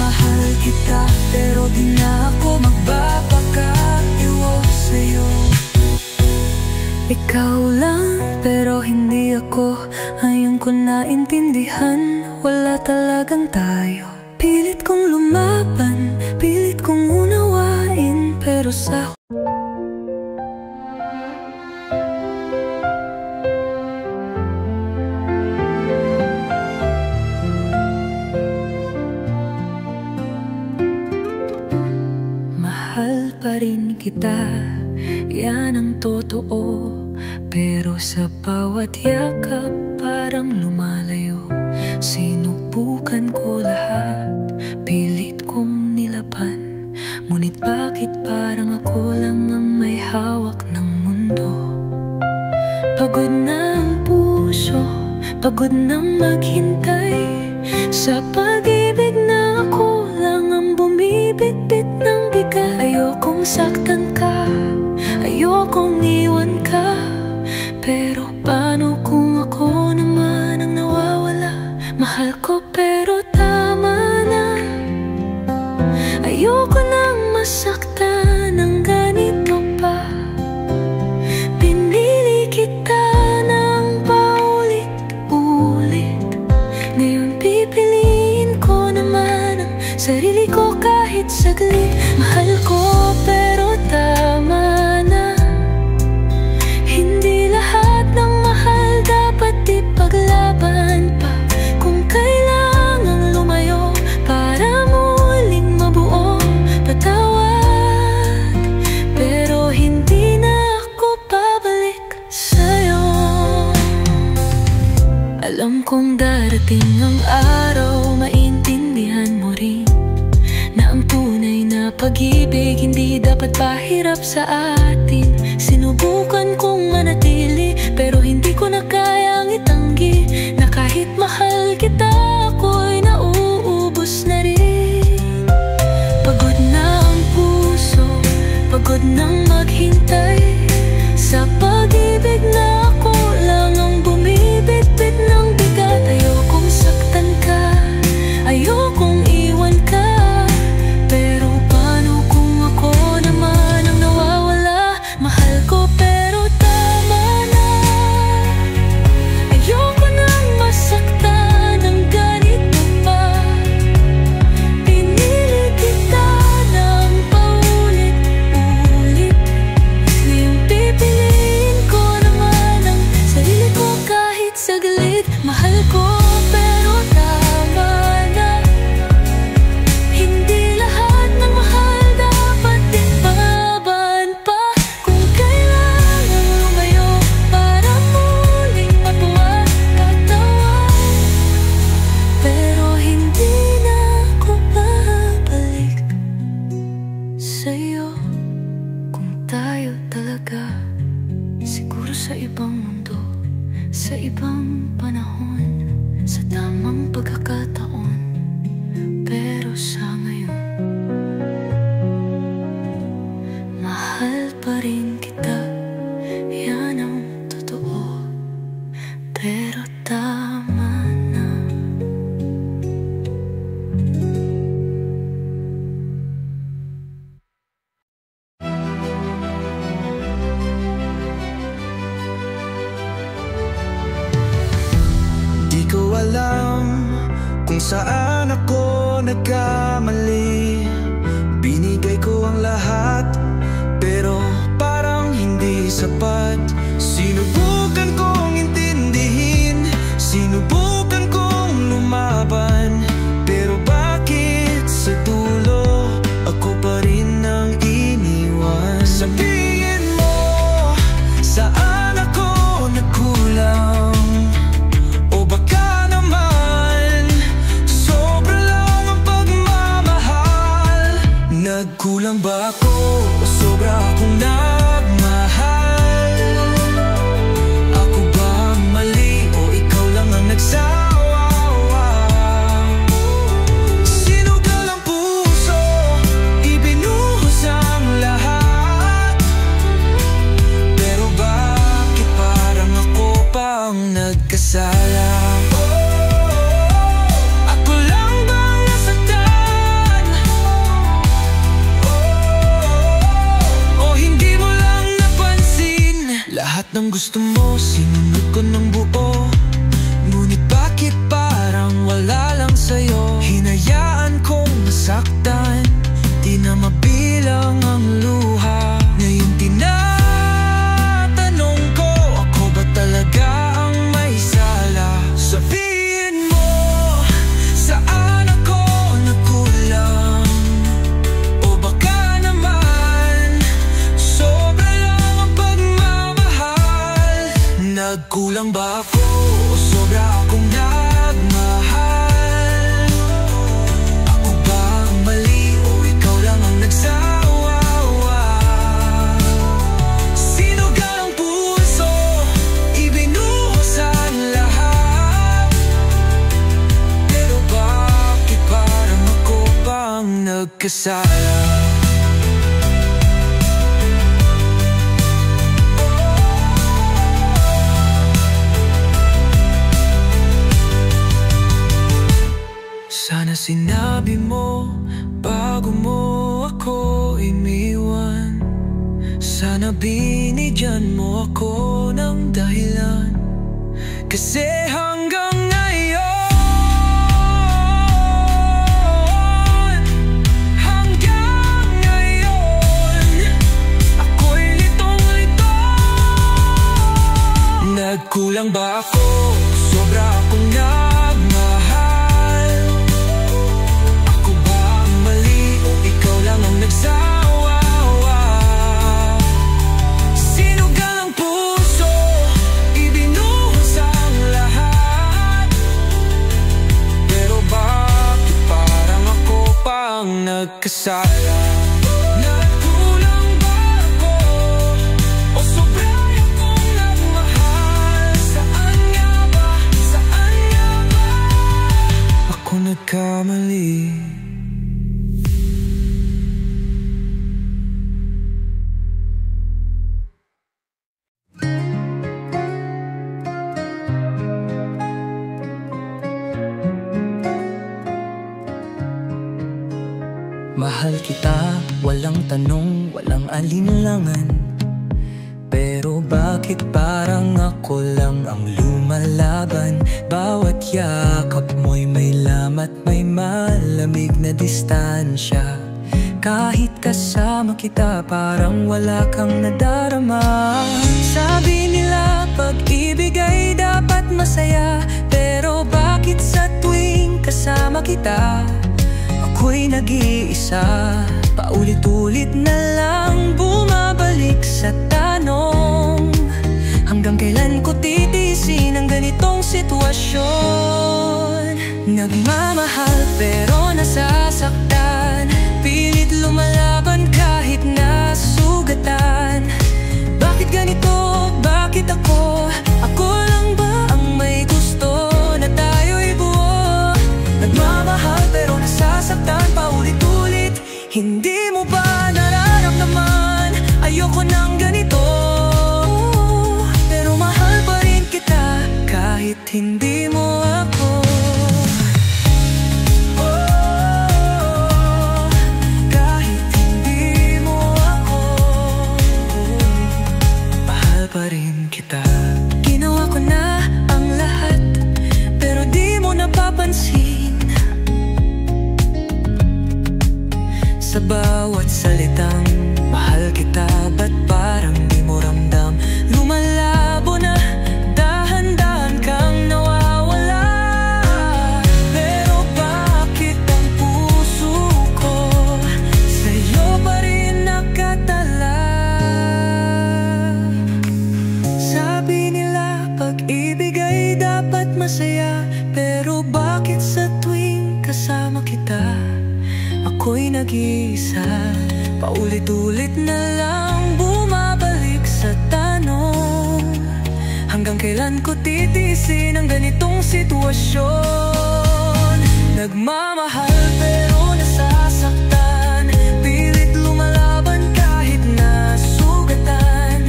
Mahal kita, pero di na ako magpapakaiwas sa'yo. Ikaw lang, pero hindi ako. Ngayon ko naintindihan, wala talagang tayo. Pilit kong lumaban, pilit kong unawain, pero sa mahal pa rin kita, yan ang totoo. Pero sa bawat yakap parang lumalayo. Sinubukan ko lahat, pilit kong nilabas. harapan. Ngunit bakit parang ako lang ang may hawak ng mundo? Pagod na ang puso, pagod na maghintay sa pag-ibig na ako lang ang bumibitbit ng bigat. Ayokong saktan ka, ayokong iwan ka, pero paano kung ako naman ang nawawala? Mahal ko pero tama na, ayoko nang masaktan ng ganito pa. Pinili kita ng paulit-ulit, ngayon pipiliin ko naman ang sarili ko kahit saglit. Mahal ko pero tama na, hindi lahat ng mahal dapat ipaglaban pa. Kung kailangang lumayo para muling mabuo, patawad, pero hindi na ako babalik sa'yo. Alam kong darating ang araw, maintindihan mo rin na ang tunay na pag-ibig hindi dapat pahirap sa atin. Sinubukan kong manatili pero hindi ko na kayang itanggi na kahit mahal kita, ako'y nauubos na rin. Pagod na ang puso, pagod nang maghintay sa pag-ibig na ako lang ang bumibitbit ng bigat. Ayokong saktan ka, ayokong iwan ka, pero paano kung ako naman ang nawawala? Mahal ko pero tama na, ayoko nang masaktan ng ganito pa. Pinili kita ng paulit-ulit, ngayon pipiliin ko naman ang sarili ko kahit saglit. Mahal ko pero tama na, hindi lahat ng mahal dapat ipaban pa. Kung kailangang lumayo para muling mabuhat, patawad, pero hindi na ako babalik sa'yo. Kung tayo talaga siguro sa ibang mundo, sa ibang panahon, sa tamang pagkakataon, pero sa ngayon mahal pa rin kita, yan ang totoo, pero tama na. Di ko alam kung saan ako nagkamali. Binigay ko ang lahat, pero parang hindi sapat. Sinubukan kong intindihin, sinubukan kong lumaban, pero bakit sa dulo ako pa rin ang iniwan? Sabihin mo, saan ako nagkulang? O baka naman sobra lang ang pagmamahal? Nagkulang ba ako o sobra akong nagmahal? Ako ba ang mali o ikaw lang ang nagsawa? Sinugal ang puso, ibinuhos ang lahat, pero bakit parang ako pa ang nagkasala? Ako lang ba nasaktan? O hindi mo lang napansin? Lahat ng gusto mo sinunod ko ng buo, ngunit bakit parang wala lang sa'yo? Hinayaan kong masaktan, di na mabilang ang luha. Ngayon tinatanong ko, ako ba talaga ang may sala? Sabihin mo, saan ako nagkulang? O baka naman sobra lang ang pagmamahal? Nagkulang ba ako o sobra akong nagmahal? Ako ba ang mali o ikaw nagkasala. Sana sinabi mo bago mo ako iniwan. Sana binigyan mo ako ng dahilan. Kasi hanggang ngayon ako'y litong-lito. Nagkulang ba ako? Sobra akong nagmahal. Ako ba ang mali o ikaw lang ang nagsawa? Sinugal ang puso, ibinuhos ang lahat. Pero bakit parang ako pa ang nagkasala? Nagkulang ba ako? O sobra akong nagmahal? Saan nga ba? Saan nga ba ako nagkamali? Mahal kita, walang tanong, walang alinlangan. Pero bakit parang ako lang ang lumalaban? Bawat yakap mo'y may lamat, may malamig na distansya. Kahit kasama kita, parang wala kang nadarama. Sabi nila, pag-ibig ay dapat masaya. Pero bakit sa tuwing kasama kita, ako'y nag-iisa? Paulit-ulit na lang bumabalik sa tanong, hanggang kailan ko titiisin ang ganitong sitwasyon? Nagmamahal pero nasasaktan, pilit lumalaban kahit nasugatan. Bakit ganito? Bakit ako? Ako lang ba ang may gusto na tayo'y buo? Nagmamahal pero nasasaktan paulit-ulit. Hindi mo ba nararamdaman? Ayoko ng ganito. Pero mahal pa rin kita kahit hindi mo ako. Kahit hindi mo ako, mahal pa rin kita. Ginawa ko na ang lahat pero di mo napapansin. Sa bawat salitang mahal kita, ba't parang di mo ramdam? Lumalabo na, dahan-dahan kang nawawala. Pero bakit ang puso ko sa'yo pa rin nakatala? Sabi nila, pag-ibig ay dapat masaya. Pero bakit sa tuwing kasama kita, ako'y nag-iisa? Paulit-ulit na lang bumabalik sa tanong, hanggang kailan ko titiisin ang ganitong sitwasyon? Nagmamahal pero nasasaktan, pilit lumalaban kahit nasugatan.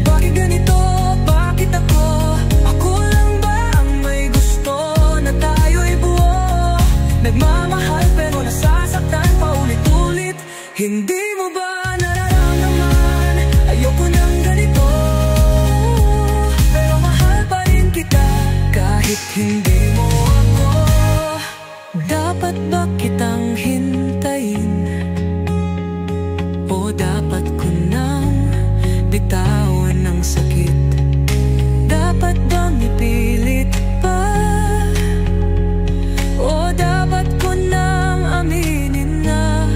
Bakit ganito? Bakit ako? Ako lang ba ang may gusto na tayo'y buo? Nagmamahal pero nasasaktan paulit-ulit. Hindi mo ba nararamdaman? Ayoko ng ganito. Pero mahal pa rin kita kahit hindi mo ako. Dapat ba kitang hintayin? O dapat ko nang bitawan ng sakit? Dapat bang ipilit pa? O dapat ko nang aminin na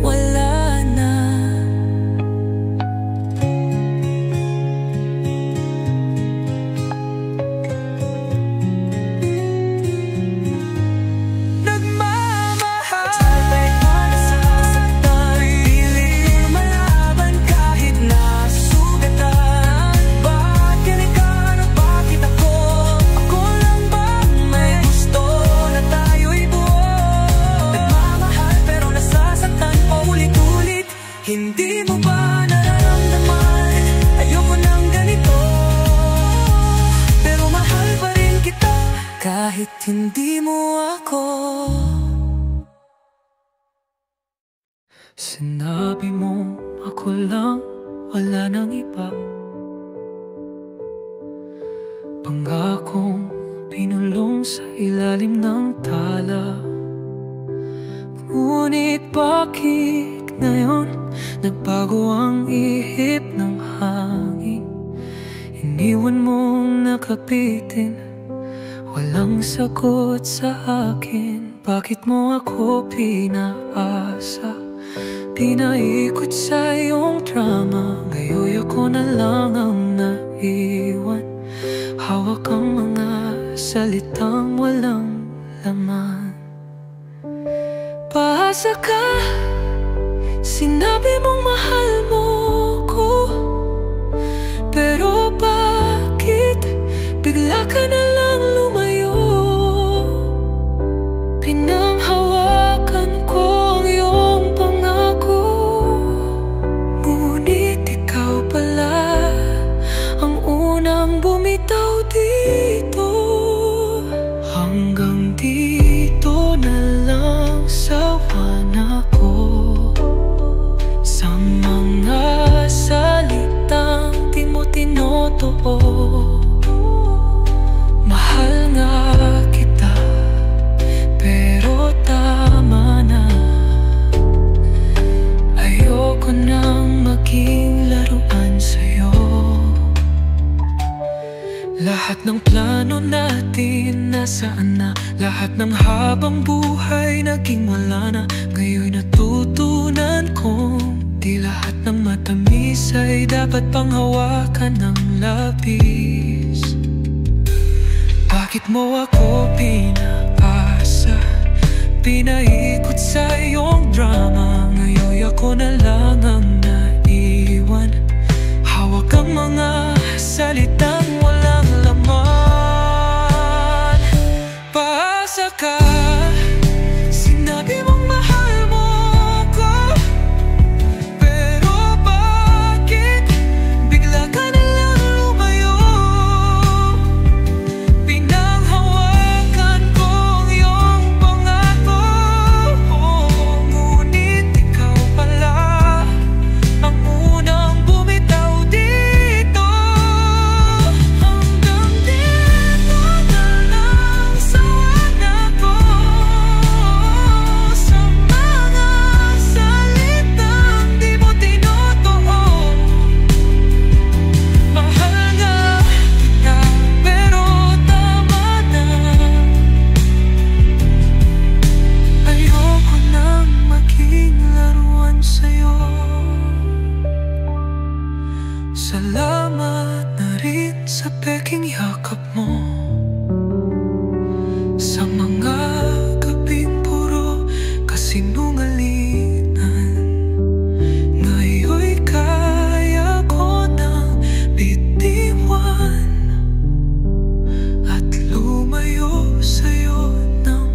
wala na? Nagmamahal pero nasasaktan, pilit Hindi mo ba nararamdaman? Ayoko nang ganito, pero mahal pa rin kita kahit hindi mo ako. Sinabi mo ako lang, wala nang iba. Pangakong pinulong sa ilalim ng tala. Ngunit bakit ngayon nagbago ang ihip ng hangin? Iniwan mong nakabitin, walang sagot sa akin. Bakit mo ako pinaasa? Pinaikot sa iyong drama. Ngayon ako na lang ang naiwan. Hawak ang mga salitang walang laman. Paasa ka, sinabi mong mahal mo ko, pero bakit bigla ka na lang lumayo? Pinanghawakan ko ang iyong pangako, ngunit ikaw pala ang unang bumitaw dito. Hanggang dito na lang, sawa na ko sa mga salitang di mo tinotoo. Mahal nga kita, pero tama na. Ayoko nang maging laruan sa'yo. Lahat ng plano natin nasaan na? Lahat ng habang buhay naging wala na. Ngayon natutunan kong di lahat ng matamis ay dapat panghawakan ng labis. Bakit mo ako pinaasa? Pinaikot sa iyong drama. Ngayon ako na lang ang naiwan. Hawak ang mga salitang walang laman. Paasa ka, sinabi mong mahal mo ko, pero bakit bigla ka na lang lumayo? Pinanghawakan ko ang iyong pangako, ngunit ikaw pala ang unang bumitaw dito. Hanggang dito na lang, sawa na ko sa mga salitang di mo tinotoo. Mahal nga kita, pero tama na. Ayoko nang maging laruan sa'yo. Salamat na rin sa peking yakap mo, sa mga gabing puro kasinungalingan. Ngayon'y kaya ko nang bitiwan at lumayo sa'yo ng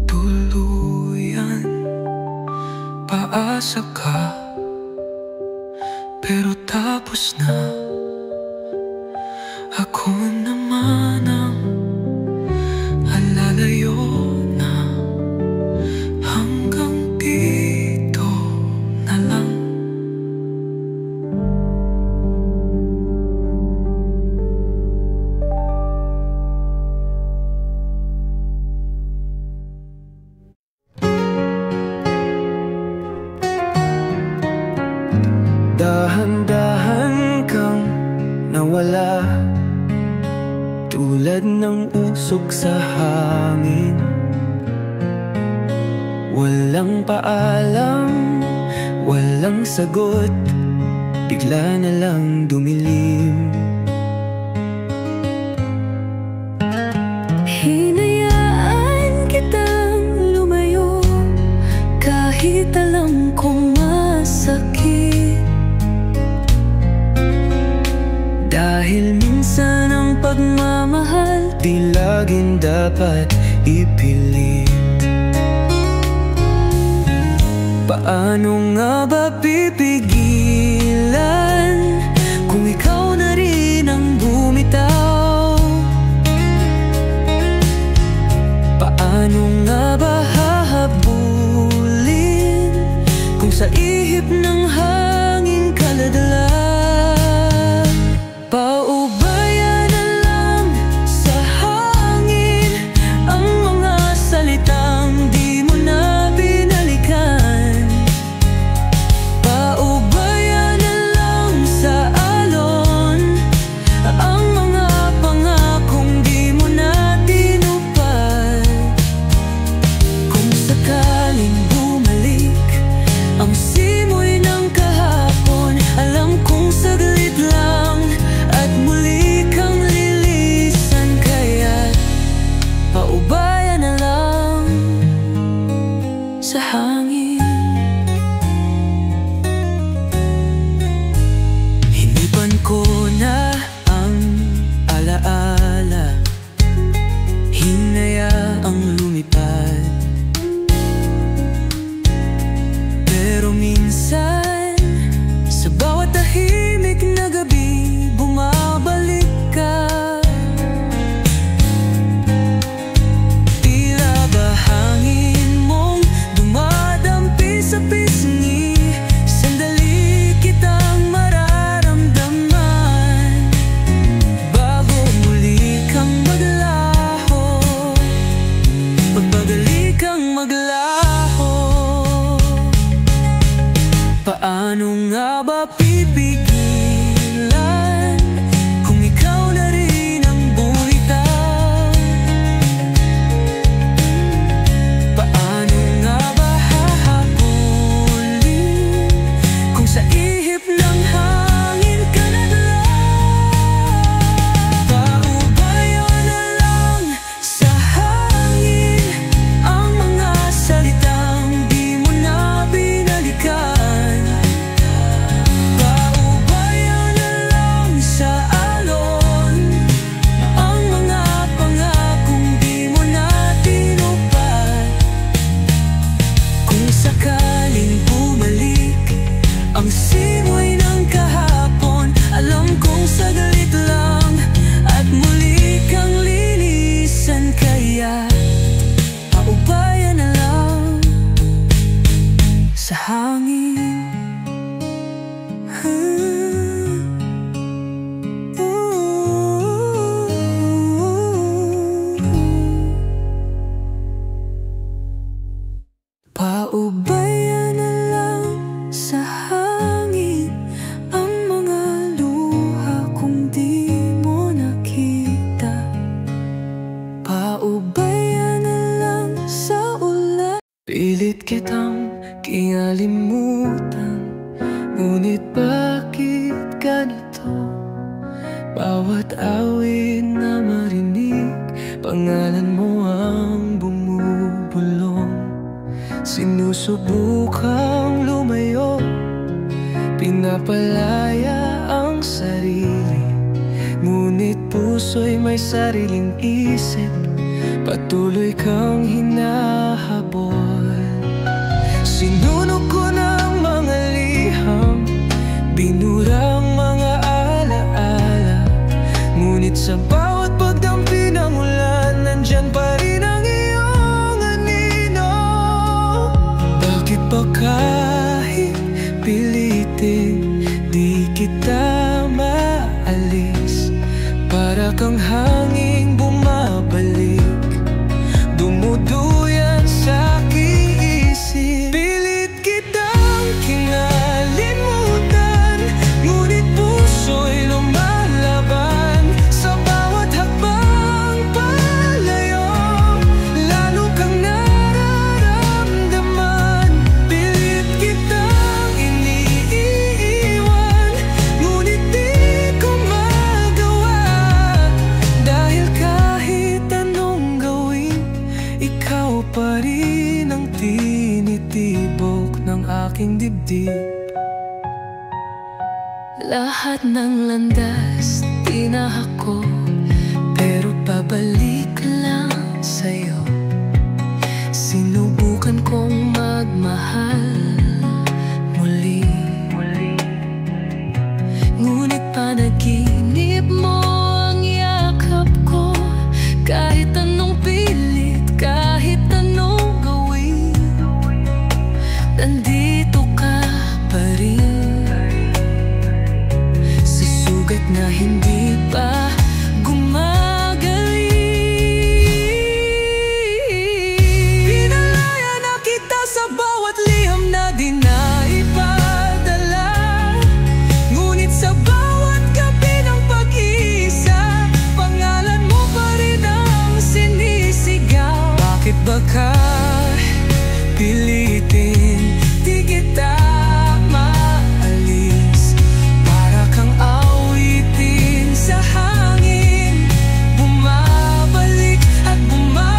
tuluyan. Paasa ka, pero tapos na. Ako naman ang alalayo na. Hanggang dito na lang. Dahan-dahan kang nawala, tulad ng usok sa hangin. Walang paalam, walang sagot, bigla na lang dumilim. Hinayaan kitang lumayo kahit alam kong masakit. Dahil minsan ang pagmamahal di laging dapat ipilit. Paano nga ba pipigilan kung ikaw na rin ang bumitaw? Paano nga ba hahabulin kung sa ihip ng hangin ka nadala? Paubayan na lang sa hangin ang mga salitang di mo na binalikan. Paubayan na lang sa alon ang mga pangakong di mo na tinupad. Kung sakaling bumalik ang simoy ng kahapon, alam kong saglit lang at muli kang lilisan. Kaya paubayan na lang sa hangin. Hinipan ko na ang alaala, hinayaang lumipad. Pero minsan sa bawat tahimik na gabi bumabalik ka. Tila ba hangin mong dumadampi sa pisngi, sandali kitang mararamdaman bago muli kang maglaho, pagmadali kang maglaho. Paano nga ba pipigilan kung ikaw na rin ang bumitaw? Paano nga ba hahabulin kung sa ihip ng hangin ka nadala? Paubayan na lang sa hangin ang mga salitang di mo na binalikan. Paubayan na lang sa alon ang mga pangakong di mo na tinupad. Kung sakaling bumalik ang simoy ng kahapon, alam kong saglit lang at muli kang lilisan. Kaya paubayan na lang sa hangin. Paubayan na lang sa hangin ang mga luha kung di mo nakita. Paubayan na lang sa ulan. Pilit kitang kinalimutan, ngunit bakit ganito? Bawat awit na marinig, pangalan mo ang bumubulong. Sinusubukang lumayo, pinapalaya ang sarili, ngunit puso'y may sariling isip, patuloy kang hinahabol. Sinunog ko ng mga liham, binurang mga alaala, ngunit sa bawat pagdampi ng ulan, nandyan pa rin ang iyong anino. Bakit ba kahit pilitin, di kita maalis? Para kang hanging bumabalik, dumuduyan sa aking isip. Pilit kitang kinalimutan, ngunit puso'y lumalaban. Sa bawat hakbang palayo, lalo kang nararamdaman. Pilit kitang iniiwan, ngunit di ko magawa. Dahil kahit anong gawin, ikaw pa rin ang tinitibok ng aking dibdib. Lahat ng landas tinahak ko, pero pabalik lang sa'yo. Sinubukan kong magmahal, na hindi pa gumagaling. Pinalaya na kita sa bawat liham na di na ipadala, ngunit sa bawat gabi ng pag-iisa, pangalan mo pa rin ang sinisigaw. Bakit ba ka pilitin di kita maalis? Para kang awitin sa hangin, bumabalik at bumabalik.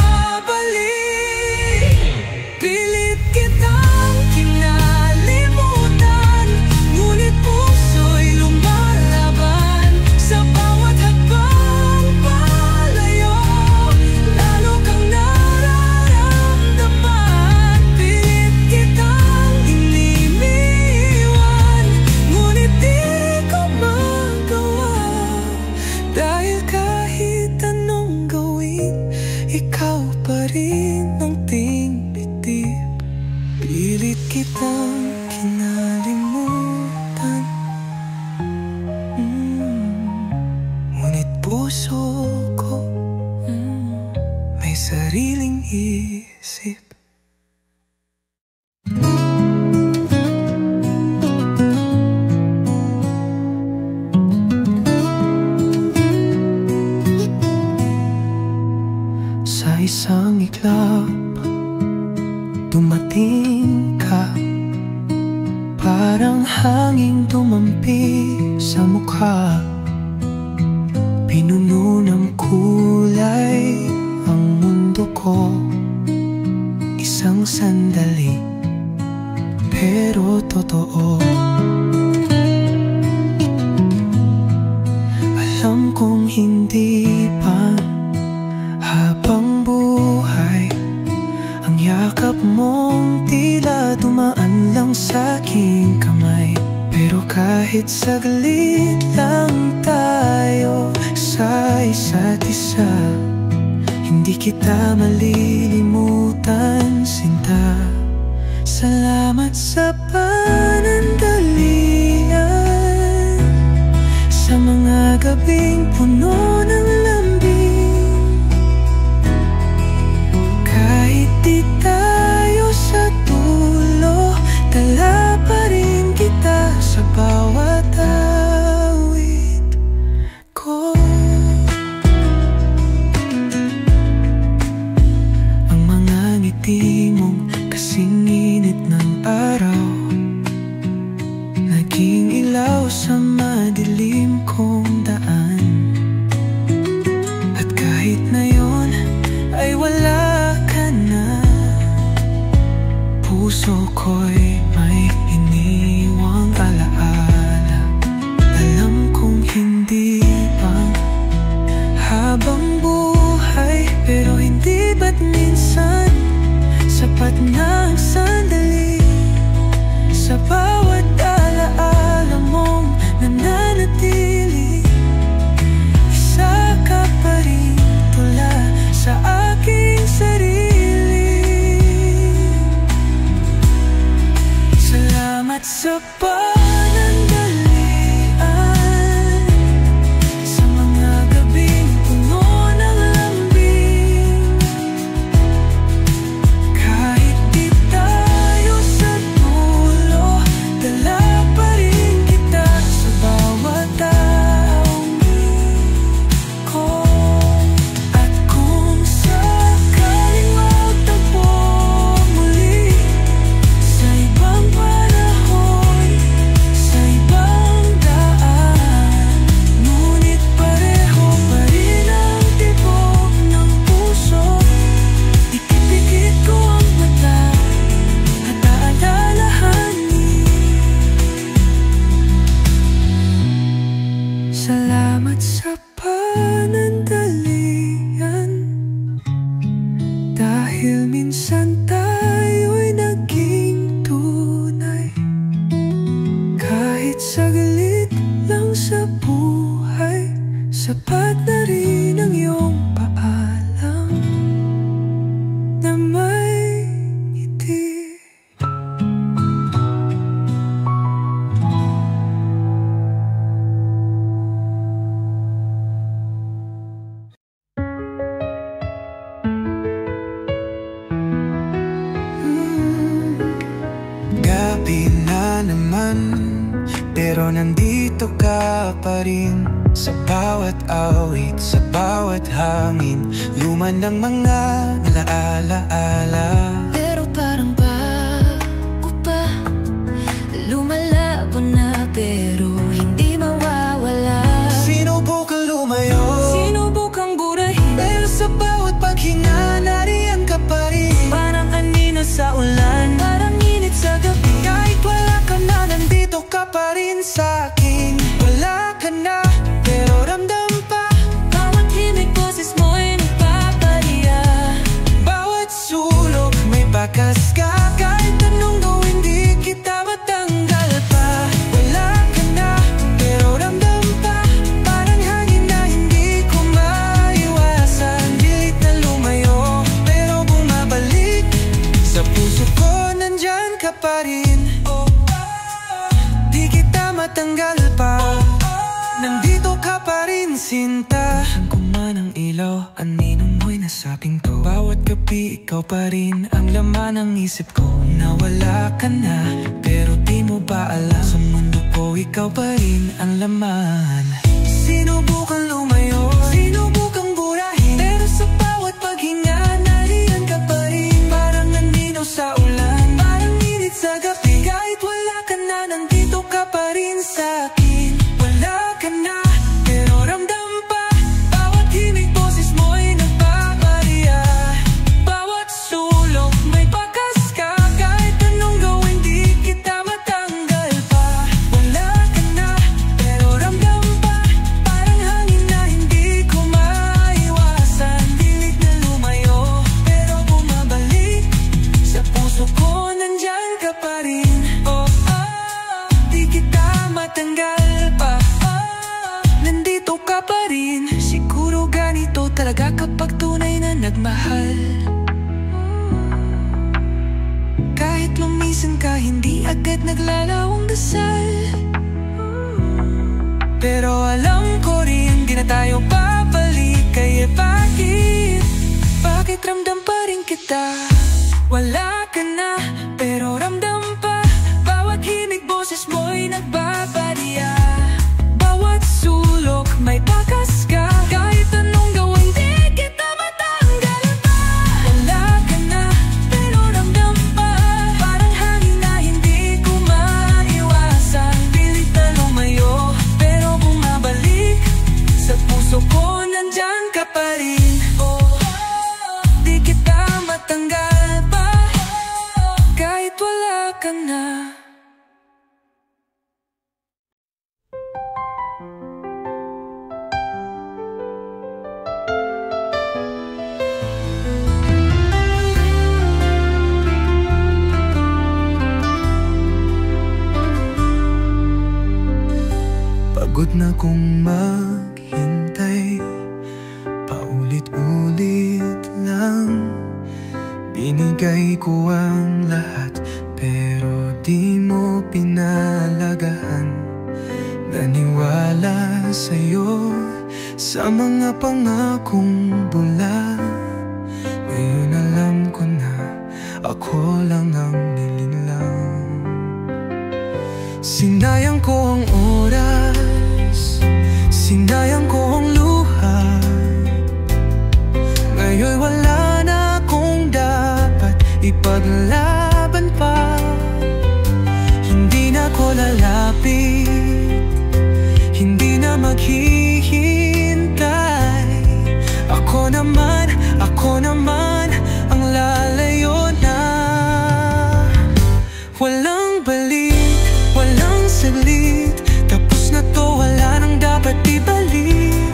Pilit kitang kinalimutan, ngunit puso'y lumalaban. Sa bawat hakbang palayo, lalo kang nararamdaman. Pilit kitang iniiwan, ngunit di ko magawa. Dahil kahit anong gawin, ikaw pa rin ang tingbitib. Pilit kitang kinalimutan, ngunit puso ko may sariling isip. Sa isang iglap, dumating ka, parang hanging dumampi sa mukha. Pinuno ng kulay ang mundo ko, isang sandali, pero totoo. Alam kong hindi pa habang buhay ang yakap mong tila dumaan lang sa aking kamay. Pero kahit saglit lang tayo sa isa't isa, hindi kita malilimutan, sinta. Salamat sa panandalian, sa mga gabing puno ng lambing. Kahit di tayo sa dulo, dala pa rin kita sa bawat awit ko. Ang mga ngiti mong kasing init ng araw, naging ilaw sa madilim kong daan. At kahit na yun ay wala ka na, puso ko'y may iniwang alaala. Alam kong hindi pang habang buhay, pero hindi ba't minsan sapat na ang sandali? Sa bawat alaala mong nananatili, isa ka pa rin tula sa aking sarili. Salamat sa panandalian, sa mga gabing puno ng lambing. Kahit di tayo sa dulo, dala pa rin kita sa bawat awit ko. At kung sakaling magtagpo muli sa ibang panahon, Tila naman, pero nandito ka pa rin. Sa bawat awit, sa bawat hangin, luma ng mga alaala. Pero parang bago pa, lumalabo na pero hindi mawawala. Sinubukan lumayo, Sinubukang burahin, pero sa bawat paghinga, nariyan ka pa rin. parang kanina sa ulan, parang init sa gabi. Kahit wala ka na, nandito ka pa rin sa'kin. Wala ka na, pero ramdam pa. Bawat himig boses mo'y nagpapariya. Bawat sulok may bakas ka. Kahit anong gawin, di kita matanggal pa. Wala ka na, pero ramdam pa. Parang hangin na hindi ko maiwasan. Pilit na lumayo, pero bumabalik. Sa puso ko, nandyan ka pa rin. Di kita matanggal pa. Nandito ka pa rin, sinta. Saan ko man ang ilaw, aninong mo'y nasa pinto. Bawat gabi, ikaw pa rin ang laman ng isip ko. Nawala ka na, pero di mo ba alam, sa mundo ko, ikaw pa rin ang laman. Sinubukan lumayo, sinubukang burahin, pero sa bawat paghinga, nariyan ka pa rin. Parang nanino sa ulan, parang init sa gabi. Kahit wala ka na, nandito ka pa rin sa'kin. Wala ka na, pero ramdam pa. Bawat himig boses mo'y nagpapariya. Bawat sulok may bakas ka. Kahit anong gawin, di kita matanggal pa. Wala ka na, pero ramdam pa. Parang hangin na hindi ko maiwasan. Pilit na lumayo, pero bumabalik. Sa puso ko, nandyan ka pa rin. Di kita matanggal pa. Nandito ka pa rin. Siguro ganito talaga kapag tunay na nagmahal. Kahit lumisan ka, hindi agad naglalawang dasal. Pero alam ko rin, di na tayo babalik. Kaya bakit? Bakit ramdam pa rin kita? Wala ka na, pero ramdam pa. Bawat himig boses mo'y nagbabariya. Bawat sulok may bakas ka. Kahit anong gawin, di kita matanggal pa. Wala ka na, pero ramdam pa. Parang hangin na hindi ko maiwasan. Pilit na lumayo, pero bumabalik. Sa puso ko, nandyan ka pa rin. Di kita matanggal pa. Kahit wala ka na. Pagod na kong maghintay, paulit-ulit lang. Binigay ko ang lahat, pero di mo pinalagahan. Naniwala sa'yo, sa mga pangakong bula. Ngayon alam ko na, ako lang ang nilinlang. Sinayang ko ang oras, sinayang ko ang luha. Ngayon wala na akong dapat ipaglaban pa. Hindi na ko lalapit, hindi na maghihintay. Ako naman ang lalayo na. Walang balik, walang saglit. Tapos na to, wala nang dapat ibalik.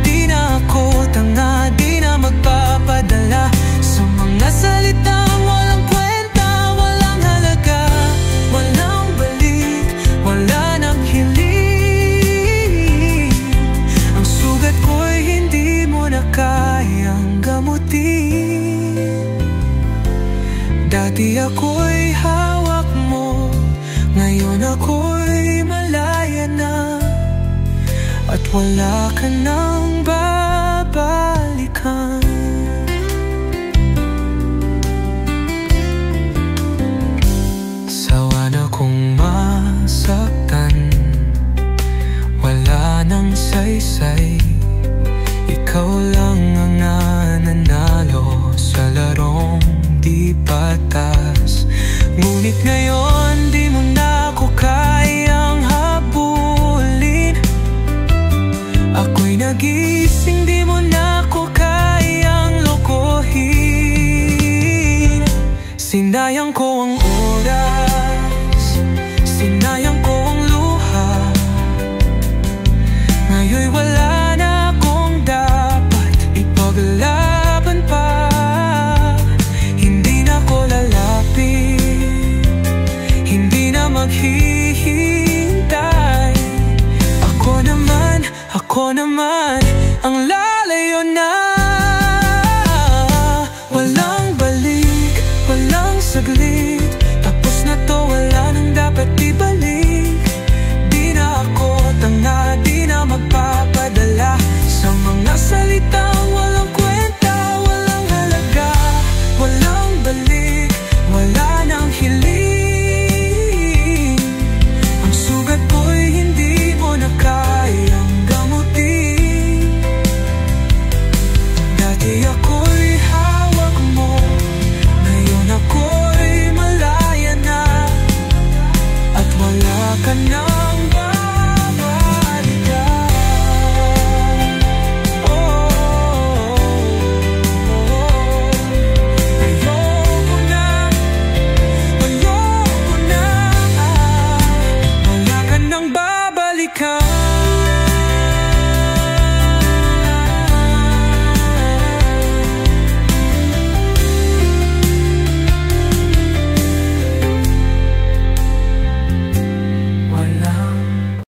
Di na ako tanga, di na magpapadala sa mga salitang walang kwenta, walang halaga. Walang balik, wala nang hiling. Ang sugat ko'y hindi mo na kayang gamutin. Dati ako'y hawak mo, ngayon ako'y malaya na. At wala ka nang babalikan. Sawa na husay. Ikaw lang ang nananalo sa larong di patas. Ngunit ngayon di mo na ako kayang habulin. Ako'y nagising, di mo na ako kayang lokohin. Sinayang ko ang oras, sinayang ko ang luha. Ngayon'y wala na akong dapat ipaglaban pa. Hindi na ko lalapit, hindi na maghihintay. Ako naman ang lalayo na. Walang balik, walang saglit. Tapos na to, wala nang dapat ibalik. Di na ako tanga, di na magpapadala sa mga salitang walang kwenta, walang halaga. Walang balik, wala nang hiling. Ang sugat ko'y hindi mo na kayang gamutin. Dati ako'y hawak mo, ngayon ako'y malaya na. At wala ka na